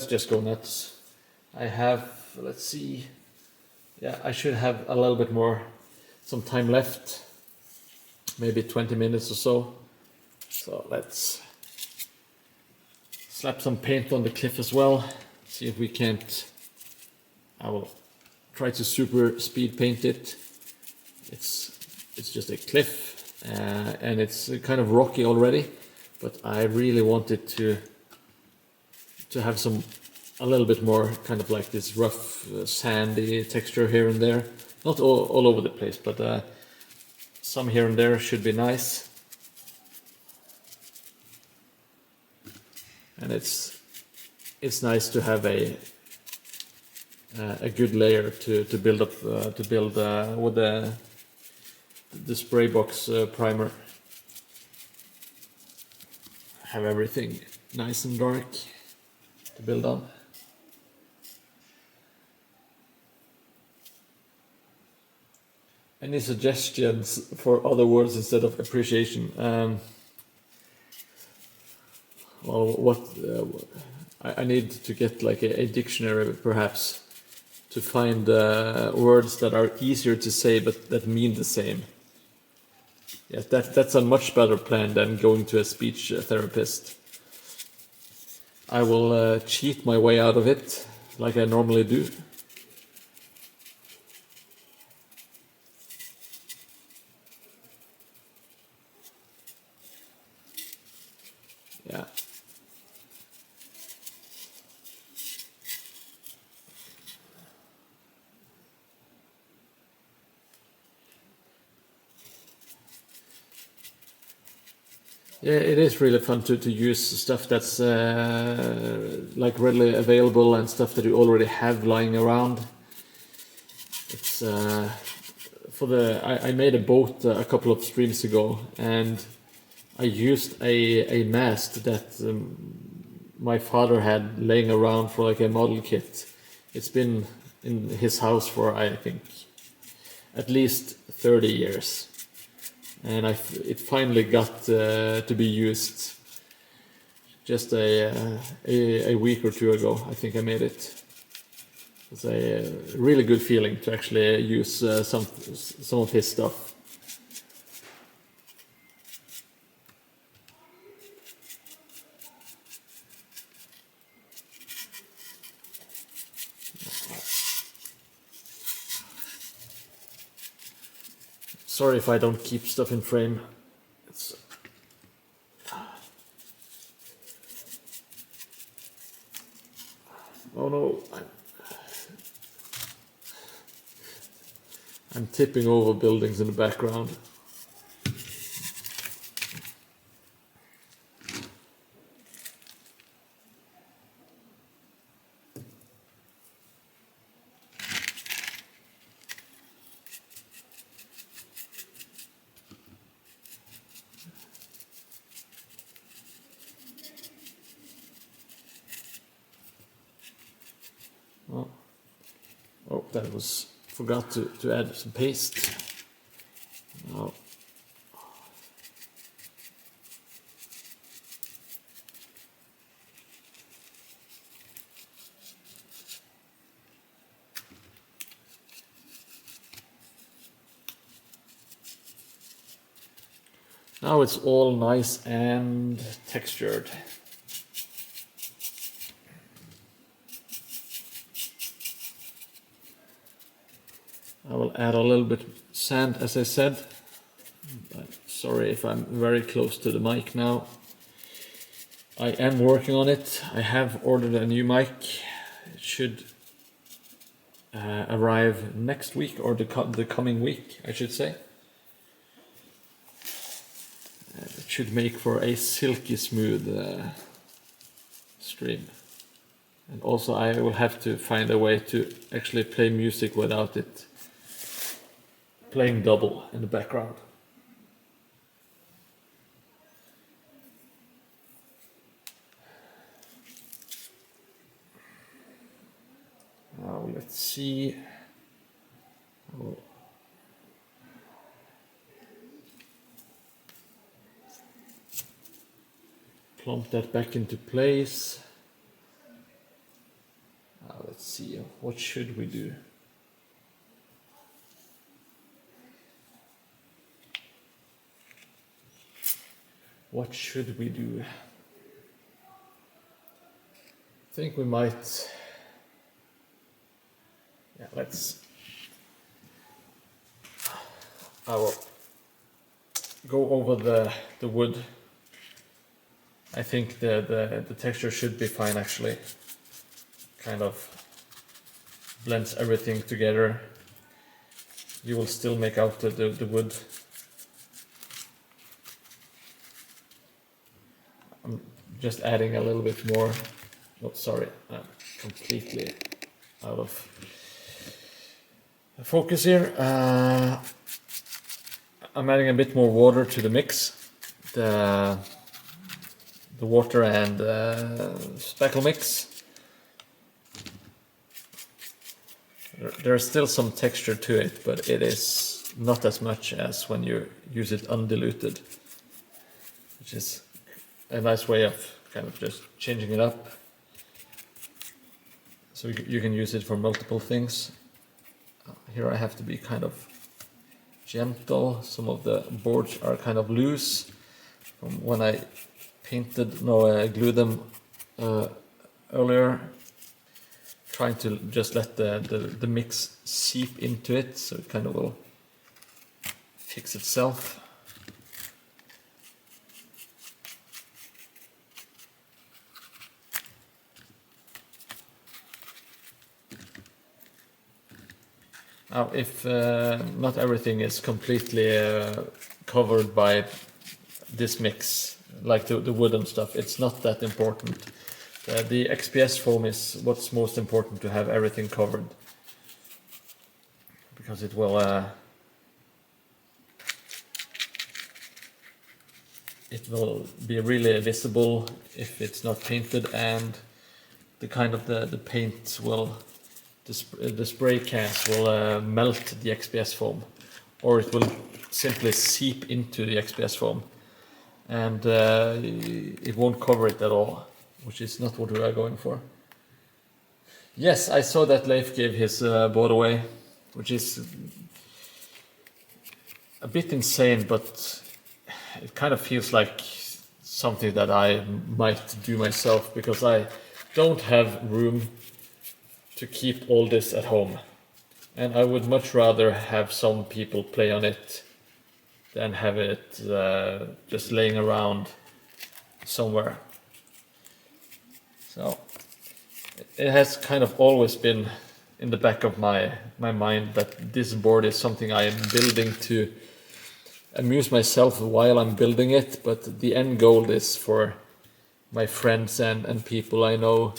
just go nuts. I have, let's see, yeah, I should have a little bit more, some time left, maybe 20 minutes or so. So let's slap some paint on the cliff as well. See if we can't, I will try to super speed paint it. It's just a cliff and it's kind of rocky already, but I really wanted to have a little bit more kind of like this rough sandy texture here and there. Not all over the place, but some here and there should be nice. And it's nice to have a good layer to build up with the spray box primer. Have everything nice and dark to build on. Any suggestions for other words instead of appreciation? Well, what I need to get like a dictionary perhaps to find words that are easier to say but that mean the same. Yes, that's a much better plan than going to a speech therapist. I will cheat my way out of it, like I normally do. Yeah. Yeah, it is really fun to use stuff that's like readily available and stuff that you already have lying around. It's I made a boat a couple of streams ago, and I used a mast that my father had laying around for like a model kit. It's been in his house for, I think, at least 30 years, and it finally got to be used just a week or two ago. I think I made it. It's a really good feeling to actually use some of his stuff. Sorry if I don't keep stuff in frame. It's oh no, I'm tipping over buildings in the background. Oh, that was, forgot to add some paste. Now, now it's all nice and textured. I will add a little bit sand, as I said. Sorry if I'm very close to the mic now. I am working on it. I have ordered a new mic. It should arrive next week, or the coming week, I should say. It should make for a silky smooth stream. And also I will have to find a way to actually play music without it playing double in the background. Now let's see. Oh. Plump that back into place. Now let's see, what should we do? What should we do? I think we might, yeah, I will go over the wood. I think the texture should be fine actually. Kind of blends everything together. You will still make out the wood. I'm just adding a little bit more. Oh, sorry, I'm completely out of focus here. I'm adding a bit more water to the mix. The water and speckle mix. There's still some texture to it, but it is not as much as when you use it undiluted, which is a nice way of kind of just changing it up. So you can use it for multiple things. Here I have to be kind of gentle. Some of the boards are kind of loose from when I glued them earlier. Trying to just let the mix seep into it, so it kind of will fix itself. Now, if not everything is completely covered by this mix, like the wooden stuff, it's not that important. The XPS foam is what's most important, to have everything covered, because it will it will be really visible if it's not painted, and the kind of the paint will, the spray cans will melt the XPS foam, or it will simply seep into the XPS foam, and it won't cover it at all, which is not what we are going for. Yes, I saw that Leif gave his board away, which is a bit insane, but it kind of feels like something that I might do myself, because I don't have room to keep all this at home, and I would much rather have some people play on it than have it just laying around somewhere. So it has kind of always been in the back of my mind that this board is something I am building to amuse myself while I'm building it, but the end goal is for my friends and people I know,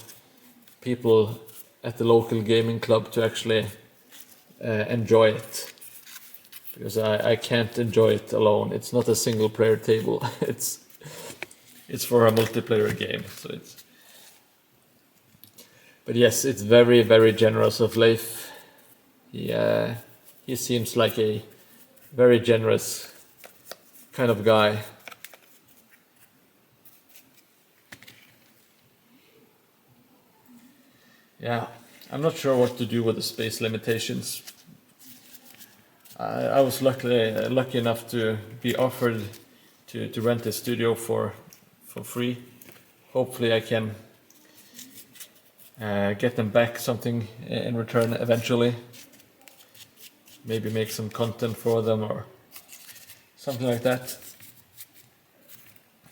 people at the local gaming club, to actually enjoy it, because I can't enjoy it alone. It's not a single player table. It's for a multiplayer game. So it's. But yes, it's very, very generous of Leif. He seems like a very generous kind of guy. Yeah, I'm not sure what to do with the space limitations. I was lucky enough to be offered to rent a studio for free. Hopefully I can get them back something in return eventually. Maybe make some content for them or something like that.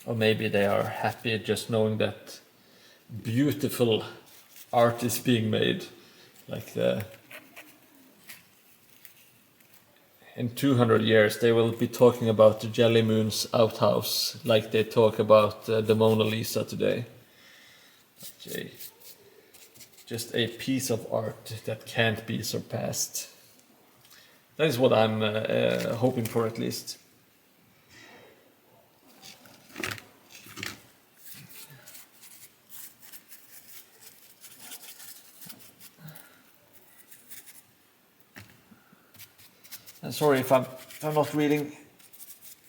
Or maybe they are happy just knowing that beautiful art is being made. Like in 200 years they will be talking about the Jelly Moon's outhouse like they talk about the Mona Lisa today. Okay. Just a piece of art that can't be surpassed. That is what I'm hoping for, at least. And sorry if I'm not reading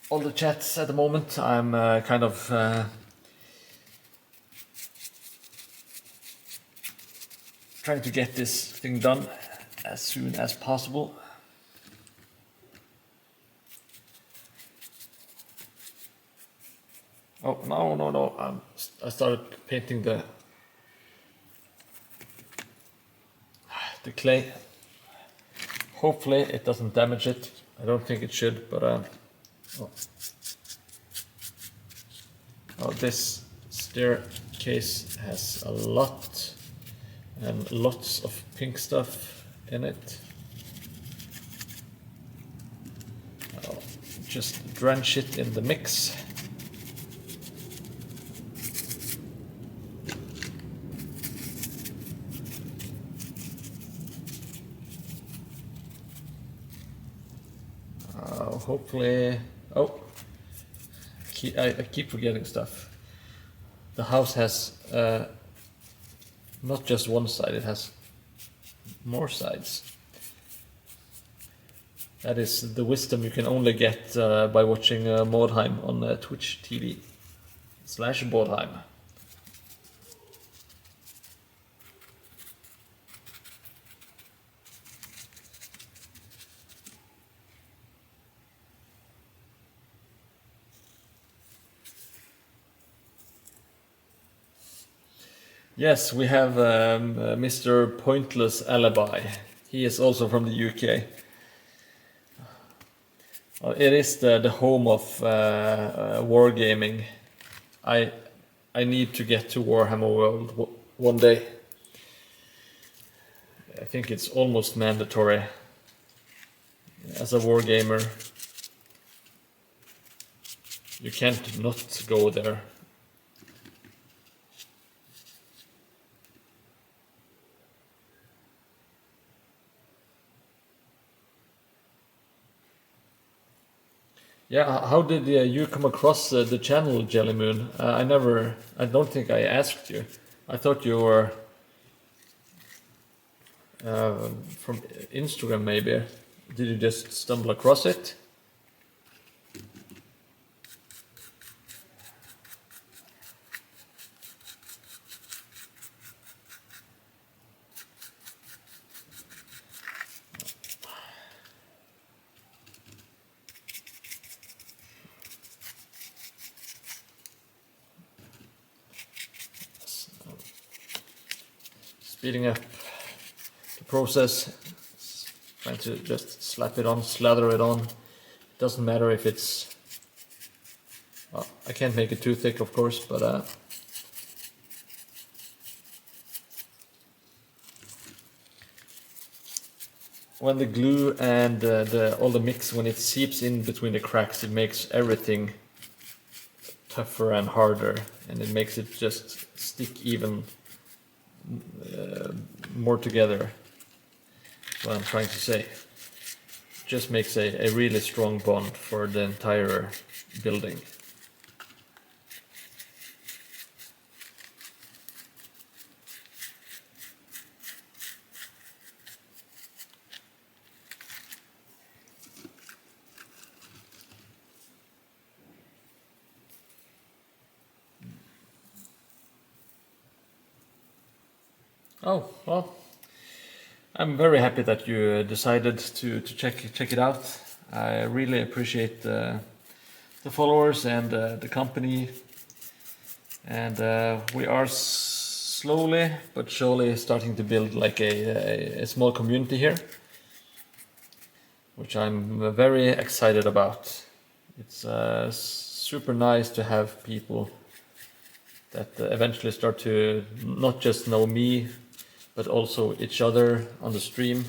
all the chats at the moment. I'm kind of trying to get this thing done as soon as possible. Oh, no. I started painting the clay. Hopefully it doesn't damage it. I don't think it should, but this staircase has a lot and lots of pink stuff in it. I'll just drench it in the mix. Hopefully, I keep forgetting stuff. The house has not just one side, it has more sides. That is the wisdom you can only get by watching Mordheim on Twitch TV /Mordheim. Yes, we have Mr. Pointless Alibi. He is also from the UK. It is the home of wargaming. I need to get to Warhammer World one day. I think it's almost mandatory as a wargamer. You can't not go there. Yeah, how did you come across the channel Jelly Moon? I don't think I asked you. I thought you were from Instagram maybe. Did you just stumble across it? Speeding up the process, trying to just slap it on, slather it on. It doesn't matter if it's, well, I can't make it too thick of course, but when the glue and all the mix, when it seeps in between the cracks, it makes everything tougher and harder, and it makes it just stick even more together. That's what I'm trying to say. Just makes a really strong bond for the entire building. Oh, well, I'm very happy that you decided to check it out. I really appreciate the followers and the company, and we are slowly but surely starting to build like a small community here, which I'm very excited about. It's super nice to have people that eventually start to not just know me, but also each other on the stream.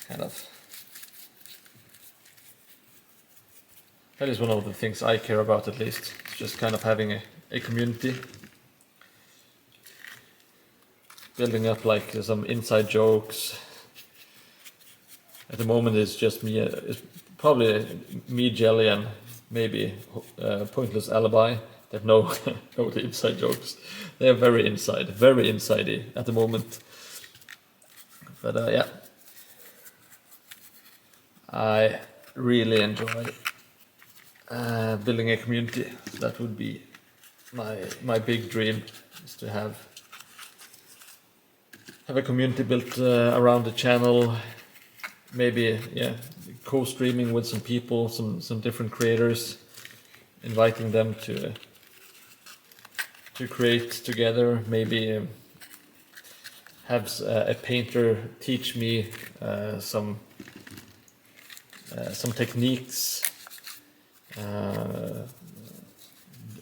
Kind of. That is one of the things I care about, at least. It's just kind of having a community. Building up like some inside jokes. At the moment it's just me, it's probably me, Jelly, and maybe Pointless Alibi that know the inside jokes. They are very insidey at the moment. But yeah, I really enjoy building a community. That would be my big dream, is to have a community built around the channel. Maybe, yeah, co-streaming with some people, some different creators, inviting them to create together. Maybe have a painter teach me some techniques.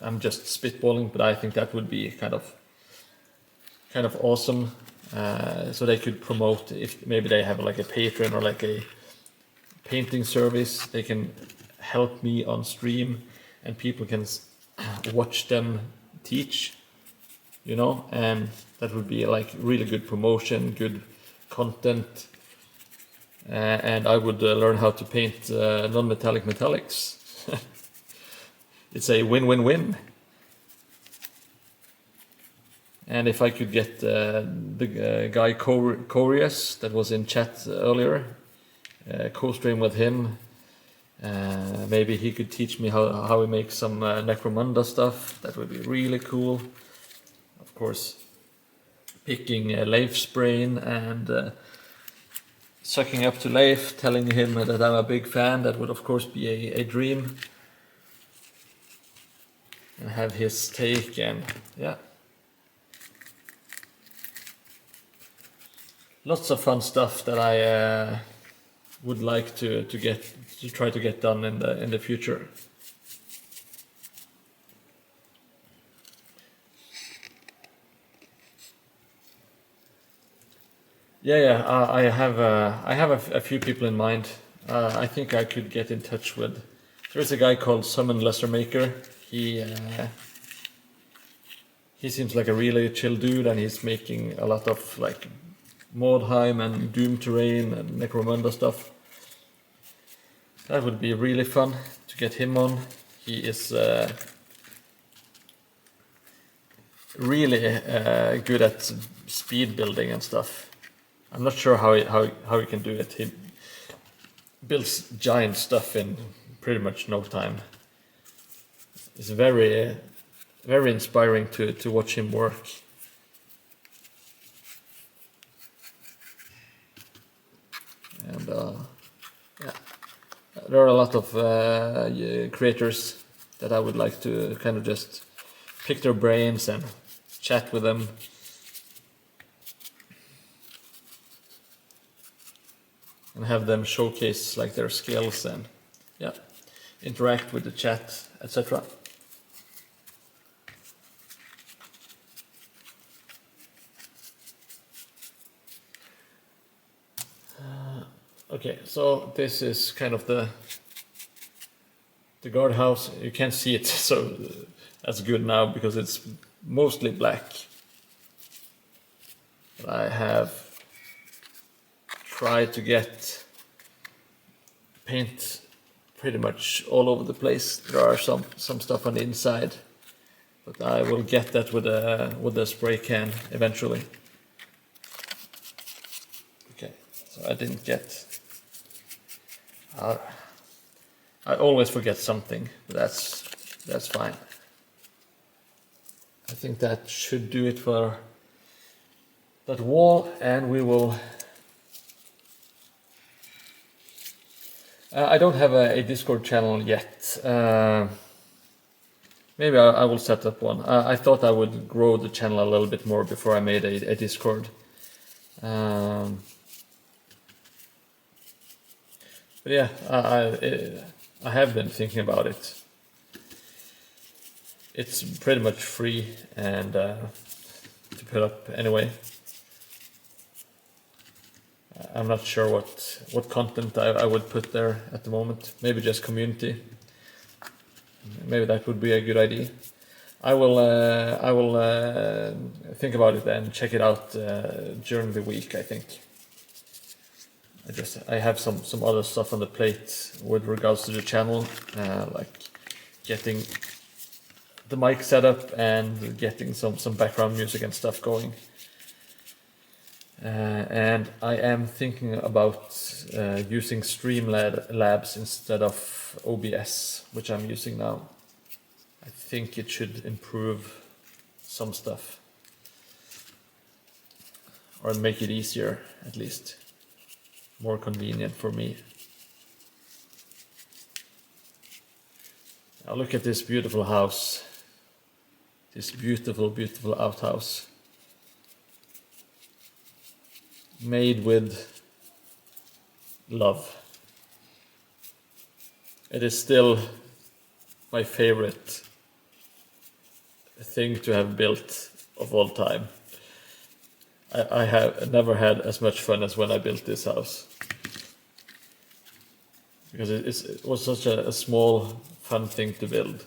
I'm just spitballing, but I think that would be kind of awesome. So they could promote, if maybe they have like a Patreon or like a painting service, they can help me on stream, and people can watch them teach, you know, and that would be like really good promotion, good content, and I would learn how to paint non-metallic metallics. It's a win-win-win. And if I could get the guy Corius that was in chat earlier, co-stream with him, maybe he could teach me how we make some Necromunda stuff. That would be really cool. Of course, picking Leif's brain and sucking up to Leif, telling him that I'm a big fan, that would of course be a dream. And have his take, and yeah. Lots of fun stuff that I would like to try to get done in the future. Yeah. I have a few people in mind. I think I could get in touch with. There's a guy called Summon Lesser Maker. He seems like a really chill dude, and he's making a lot of like Mordheim and Doom terrain and Necromunda stuff. That would be really fun to get him on. He is really good at speed building and stuff. I'm not sure how he can do it. He builds giant stuff in pretty much no time. It's very very inspiring to watch him work. And yeah, there are a lot of creators that I would like to kind of just pick their brains and chat with them. And have them showcase like their skills and yeah, interact with the chat, etc. Okay, so this is kind of the guardhouse. You can't see it, so that's good now because it's mostly black. But I have tried to get paint pretty much all over the place. There are some stuff on the inside, but I will get that with a spray can eventually. Okay, so I didn't get. I always forget something, but that's fine. I think that should do it for that wall, and we will. I don't have a Discord channel yet. Maybe I will set up one. I thought I would grow the channel a little bit more before I made a Discord. But yeah, I have been thinking about it. It's pretty much free and to put up anyway. I'm not sure what content I would put there at the moment. Maybe just community. Maybe that would be a good idea. I will think about it and check it out during the week, I think. I have some other stuff on the plate with regards to the channel, like getting the mic set up and getting some background music and stuff going. And I am thinking about using Streamlabs instead of OBS, which I'm using now. I think it should improve some stuff, or make it easier at least. More convenient for me. Now look at this beautiful house. This beautiful, beautiful outhouse. Made with love. It is still my favorite thing to have built of all time. I have never had as much fun as when I built this house. Because it was such a small, fun thing to build.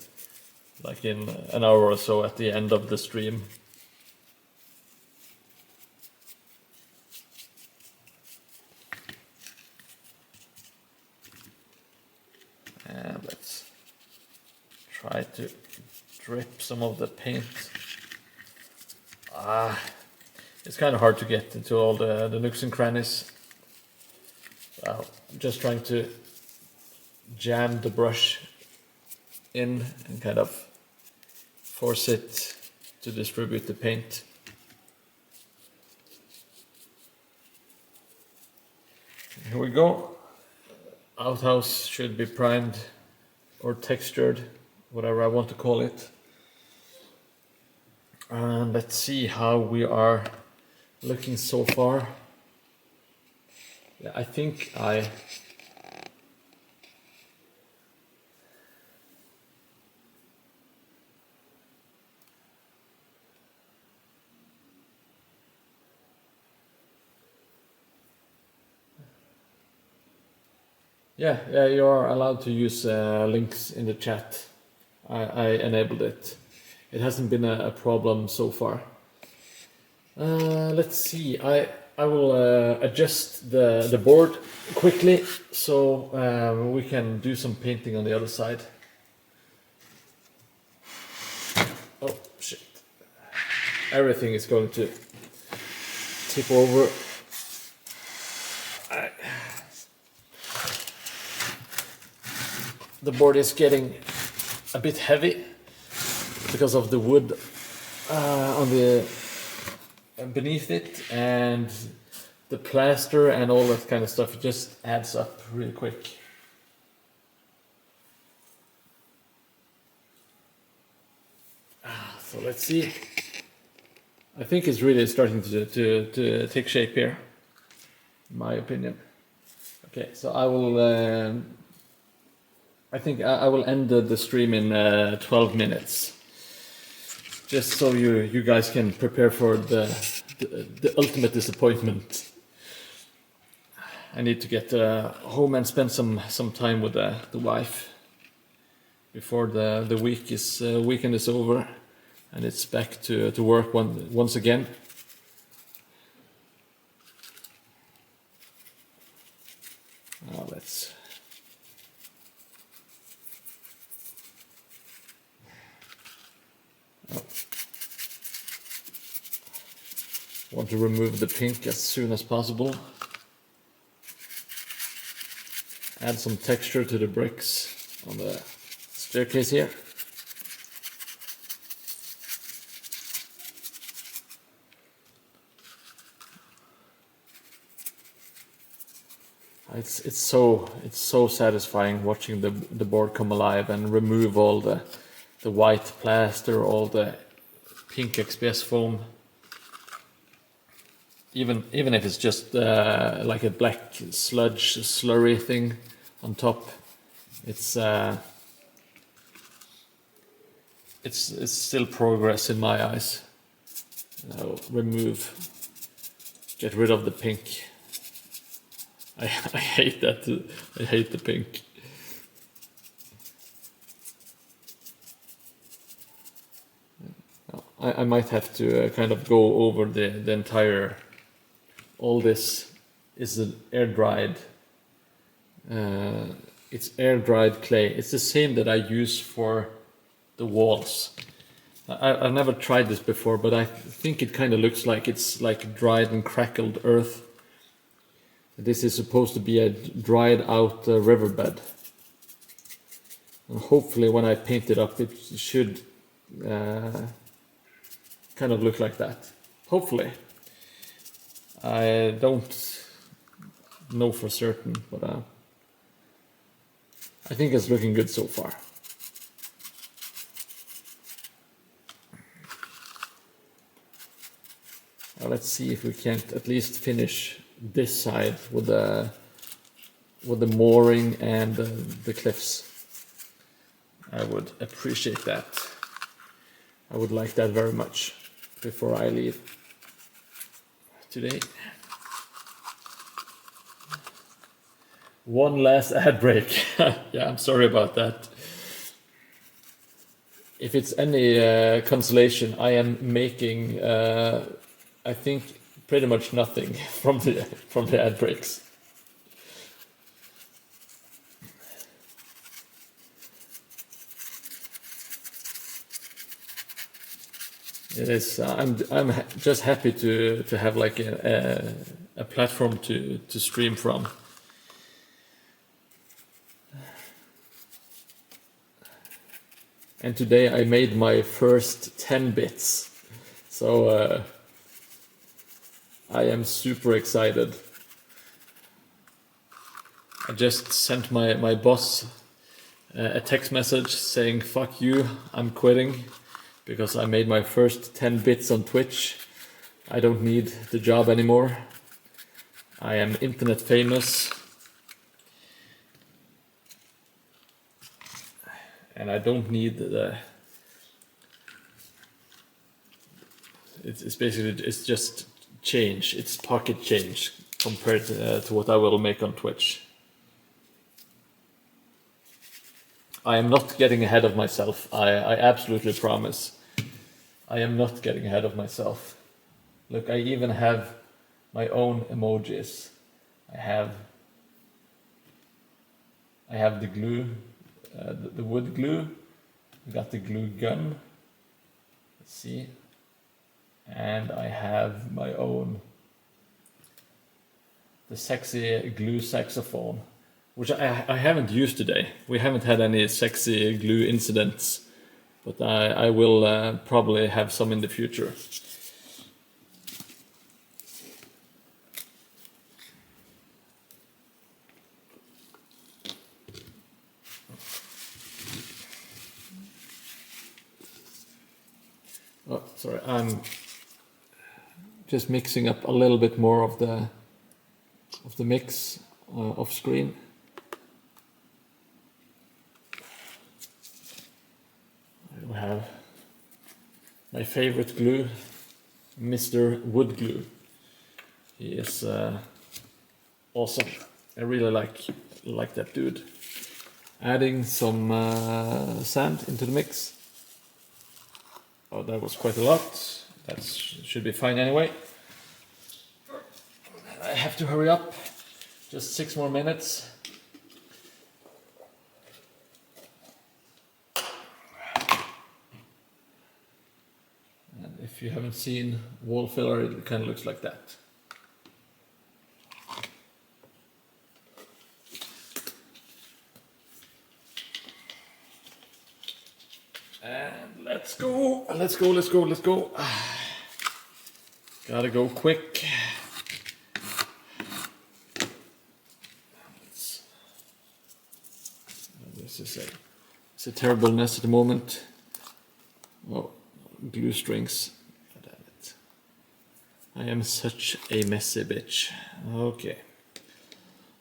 Like in an hour or so at the end of the stream. And let's try to drip some of the paint. It's kind of hard to get into all the nooks and crannies. So I'm just trying to jam the brush in and kind of force it to distribute the paint. Here we go. Outhouse should be primed or textured, whatever I want to call it. And let's see how we are looking so far. Yeah, I think Yeah, you are allowed to use links in the chat. I enabled it. It hasn't been a problem so far. Let's see. I will adjust the board quickly so we can do some painting on the other side. Oh shit. Everything is going to tip over. The board is getting a bit heavy because of the wood on the beneath it, and the plaster and all that kind of stuff just adds up really quick. So let's see. I think it's really starting to take shape here, in my opinion. Okay, so I will. I think I will end the stream in 12 minutes, just so you guys can prepare for the ultimate disappointment. I need to get home and spend some time with the wife before the weekend is over and it's back to work once again. Let's. Want to remove the pink as soon as possible. Add some texture to the bricks on the staircase here. It's so satisfying watching the board come alive and remove all the white plaster, all the pink XPS foam. Even if it's just like a black slurry thing on top, it's still progress in my eyes. I'll get rid of the pink. I hate that. I hate the pink. I might have to kind of go over the entire. All this is an air dried. It's air dried clay. It's the same that I use for the walls. I've never tried this before, but I think it kind of looks like it's like dried and crackled earth. This is supposed to be a dried out riverbed. And hopefully when I paint it up, it should kind of look like that. Hopefully. I don't know for certain, but I think it's looking good so far. Let's see if we can't at least finish this side with the mooring and the cliffs. I would appreciate that. I would like that very much before I leave today. One last ad break. Yeah, I'm sorry about that. If it's any consolation, I am making I think pretty much nothing from the ad breaks. It is. I'm just happy to have like a platform to stream from. And today I made my first 10 bits, so I am super excited. I just sent my boss a text message saying "fuck you, I'm quitting," because I made my first 10 bits on Twitch. I don't need the job anymore. I am internet famous. And I don't need the... It's basically, it's just change. It's pocket change compared to what I will make on Twitch. I am not getting ahead of myself. I absolutely promise. I am not getting ahead of myself. Look, I even have my own emojis. I have the glue, the wood glue. I got the glue gun. Let's see. And I have my own, the sexy glue saxophone, which I haven't used today. We haven't had any sexy glue incidents, but I will probably have some in the future. Oh, sorry, I'm just mixing up a little bit more of the mix off screen. I have my favorite glue, Mr. Wood Glue. He is awesome. I really like that dude. Adding some sand into the mix. Oh, that was quite a lot. That should be fine anyway. I have to hurry up. Just 6 more minutes. And if you haven't seen wall filler, it kind of looks like that. And let's go. Gotta go quick. It's a terrible mess at the moment. Oh, glue strings. Damn it. I am such a messy bitch. Okay.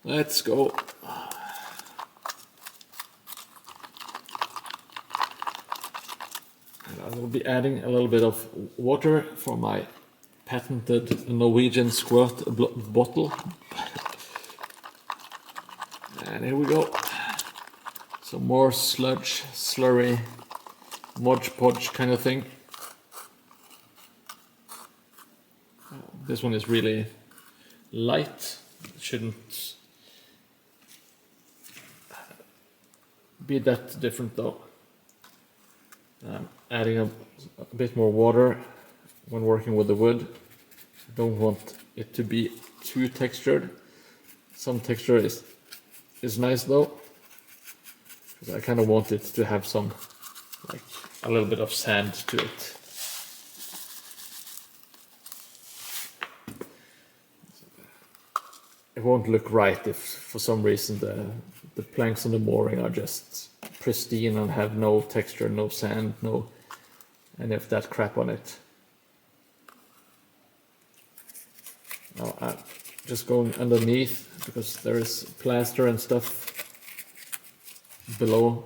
Let's go. I will be adding a little bit of water for my patented Norwegian squirt bottle. And here we go. Some more sludge, slurry, Mod Podge kind of thing. This one is really light. It shouldn't be that different though. Adding a bit more water when working with the wood. Don't want it to be too textured. Some texture is nice though. I kind of want it to have some, like a little bit of sand to it. It won't look right if for some reason the planks on the mooring are just pristine and have no texture, no sand, no any of that crap on it. Now I'm just going underneath because there is plaster and stuff below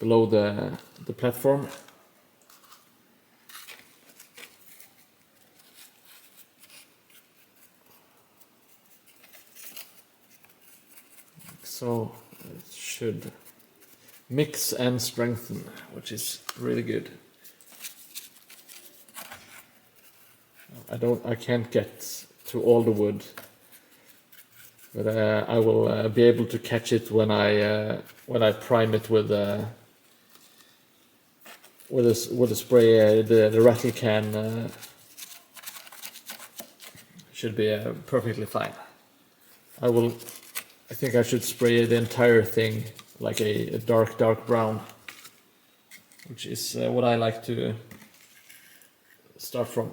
the platform. So it should mix and strengthen, which is really good. I can't get to all the wood, but I will be able to catch it when I prime it with a spray. The rattle can should be perfectly fine. I think I should spray the entire thing like a dark brown, which is what I like to start from.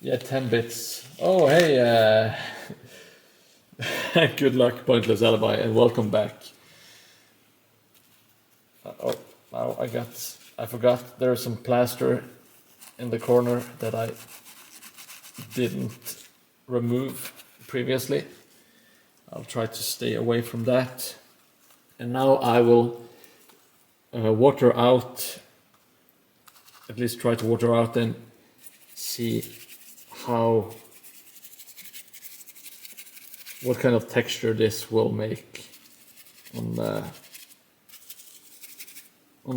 Yeah, 10 bits. Oh, hey, good luck, Pointless Alibi, and welcome back. Oh, now I forgot there's some plaster in the corner that I didn't remove previously. I'll try to stay away from that. And now I will water out, at least try to water out and see what kind of texture this will make on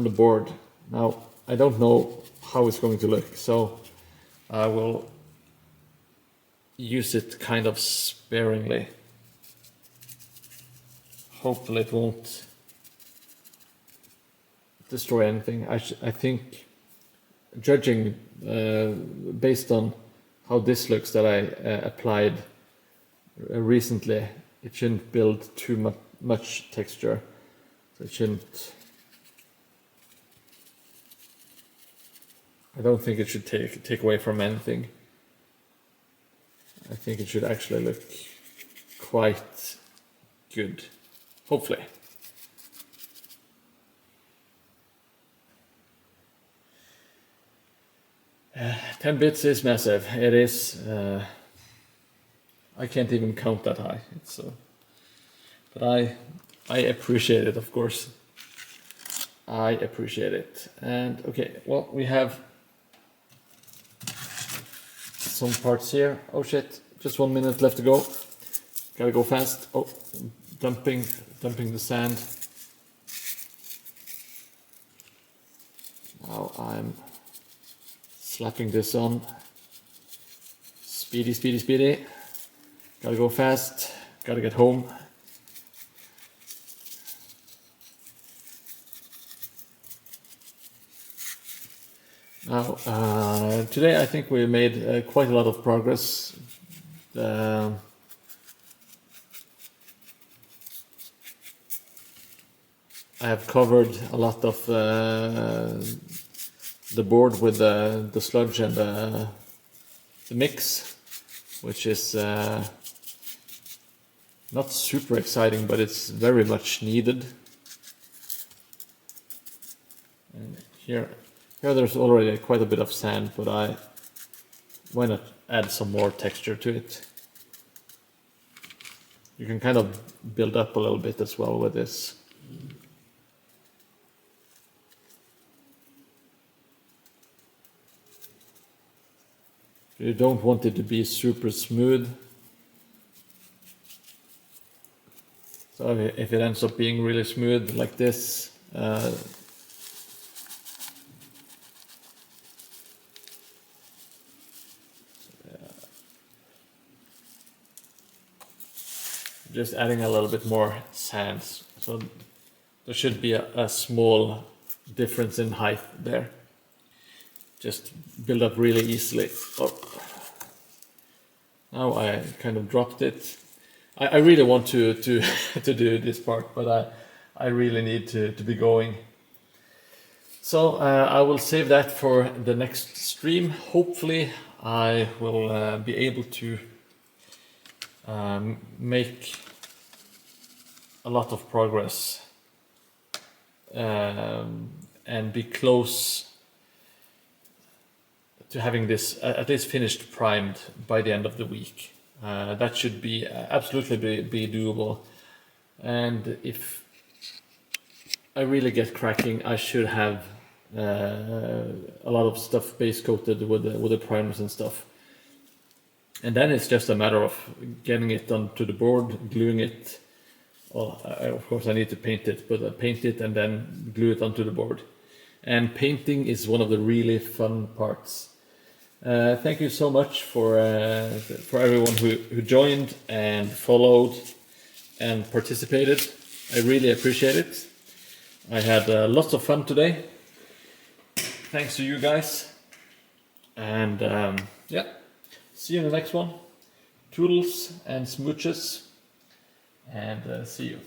the board. Now I don't know how it's going to look. So I will use it kind of sparingly. Hopefully it won't destroy anything. I think, judging based on how this looks that I applied recently, it shouldn't build too much texture. So it shouldn't. I don't think it should take away from anything. I think it should actually look quite good. Hopefully. Uh, 10 bits is massive. It is. I can't even count that high. It's but I appreciate it, of course. I appreciate it. And okay, well, we have some parts here. Oh shit! Just 1 minute left to go. Gotta go fast. Oh, dumping the sand. Now I'm slapping this on. Speedy, speedy, speedy. Gotta go fast. Gotta get home. Now, today I think we made quite a lot of progress. I have covered a lot of the board with the sludge and the mix, which is not super exciting, but it's very much needed. And here there's already quite a bit of sand, but why not add some more texture to it? You can kind of build up a little bit as well with this. You don't want it to be super smooth. So if it ends up being really smooth like this, just adding a little bit more sand. So there should be a small difference in height there. Just build up really easily. Oh. Now I kind of dropped it. I really want to do this part, but I really need to be going. So I will save that for the next stream. Hopefully I will be able to make a lot of progress and be close to having this at least finished primed by the end of the week. That should be absolutely be doable. And if I really get cracking, I should have a lot of stuff base coated with the primers and stuff. And then it's just a matter of getting it onto the board, gluing it. Well, of course I need to paint it, but I paint it and then glue it onto the board. And painting is one of the really fun parts. Thank you so much for everyone who joined and followed and participated. I really appreciate it. I had lots of fun today. Thanks to you guys. And yeah, see you in the next one. Toodles and smooches. And see you.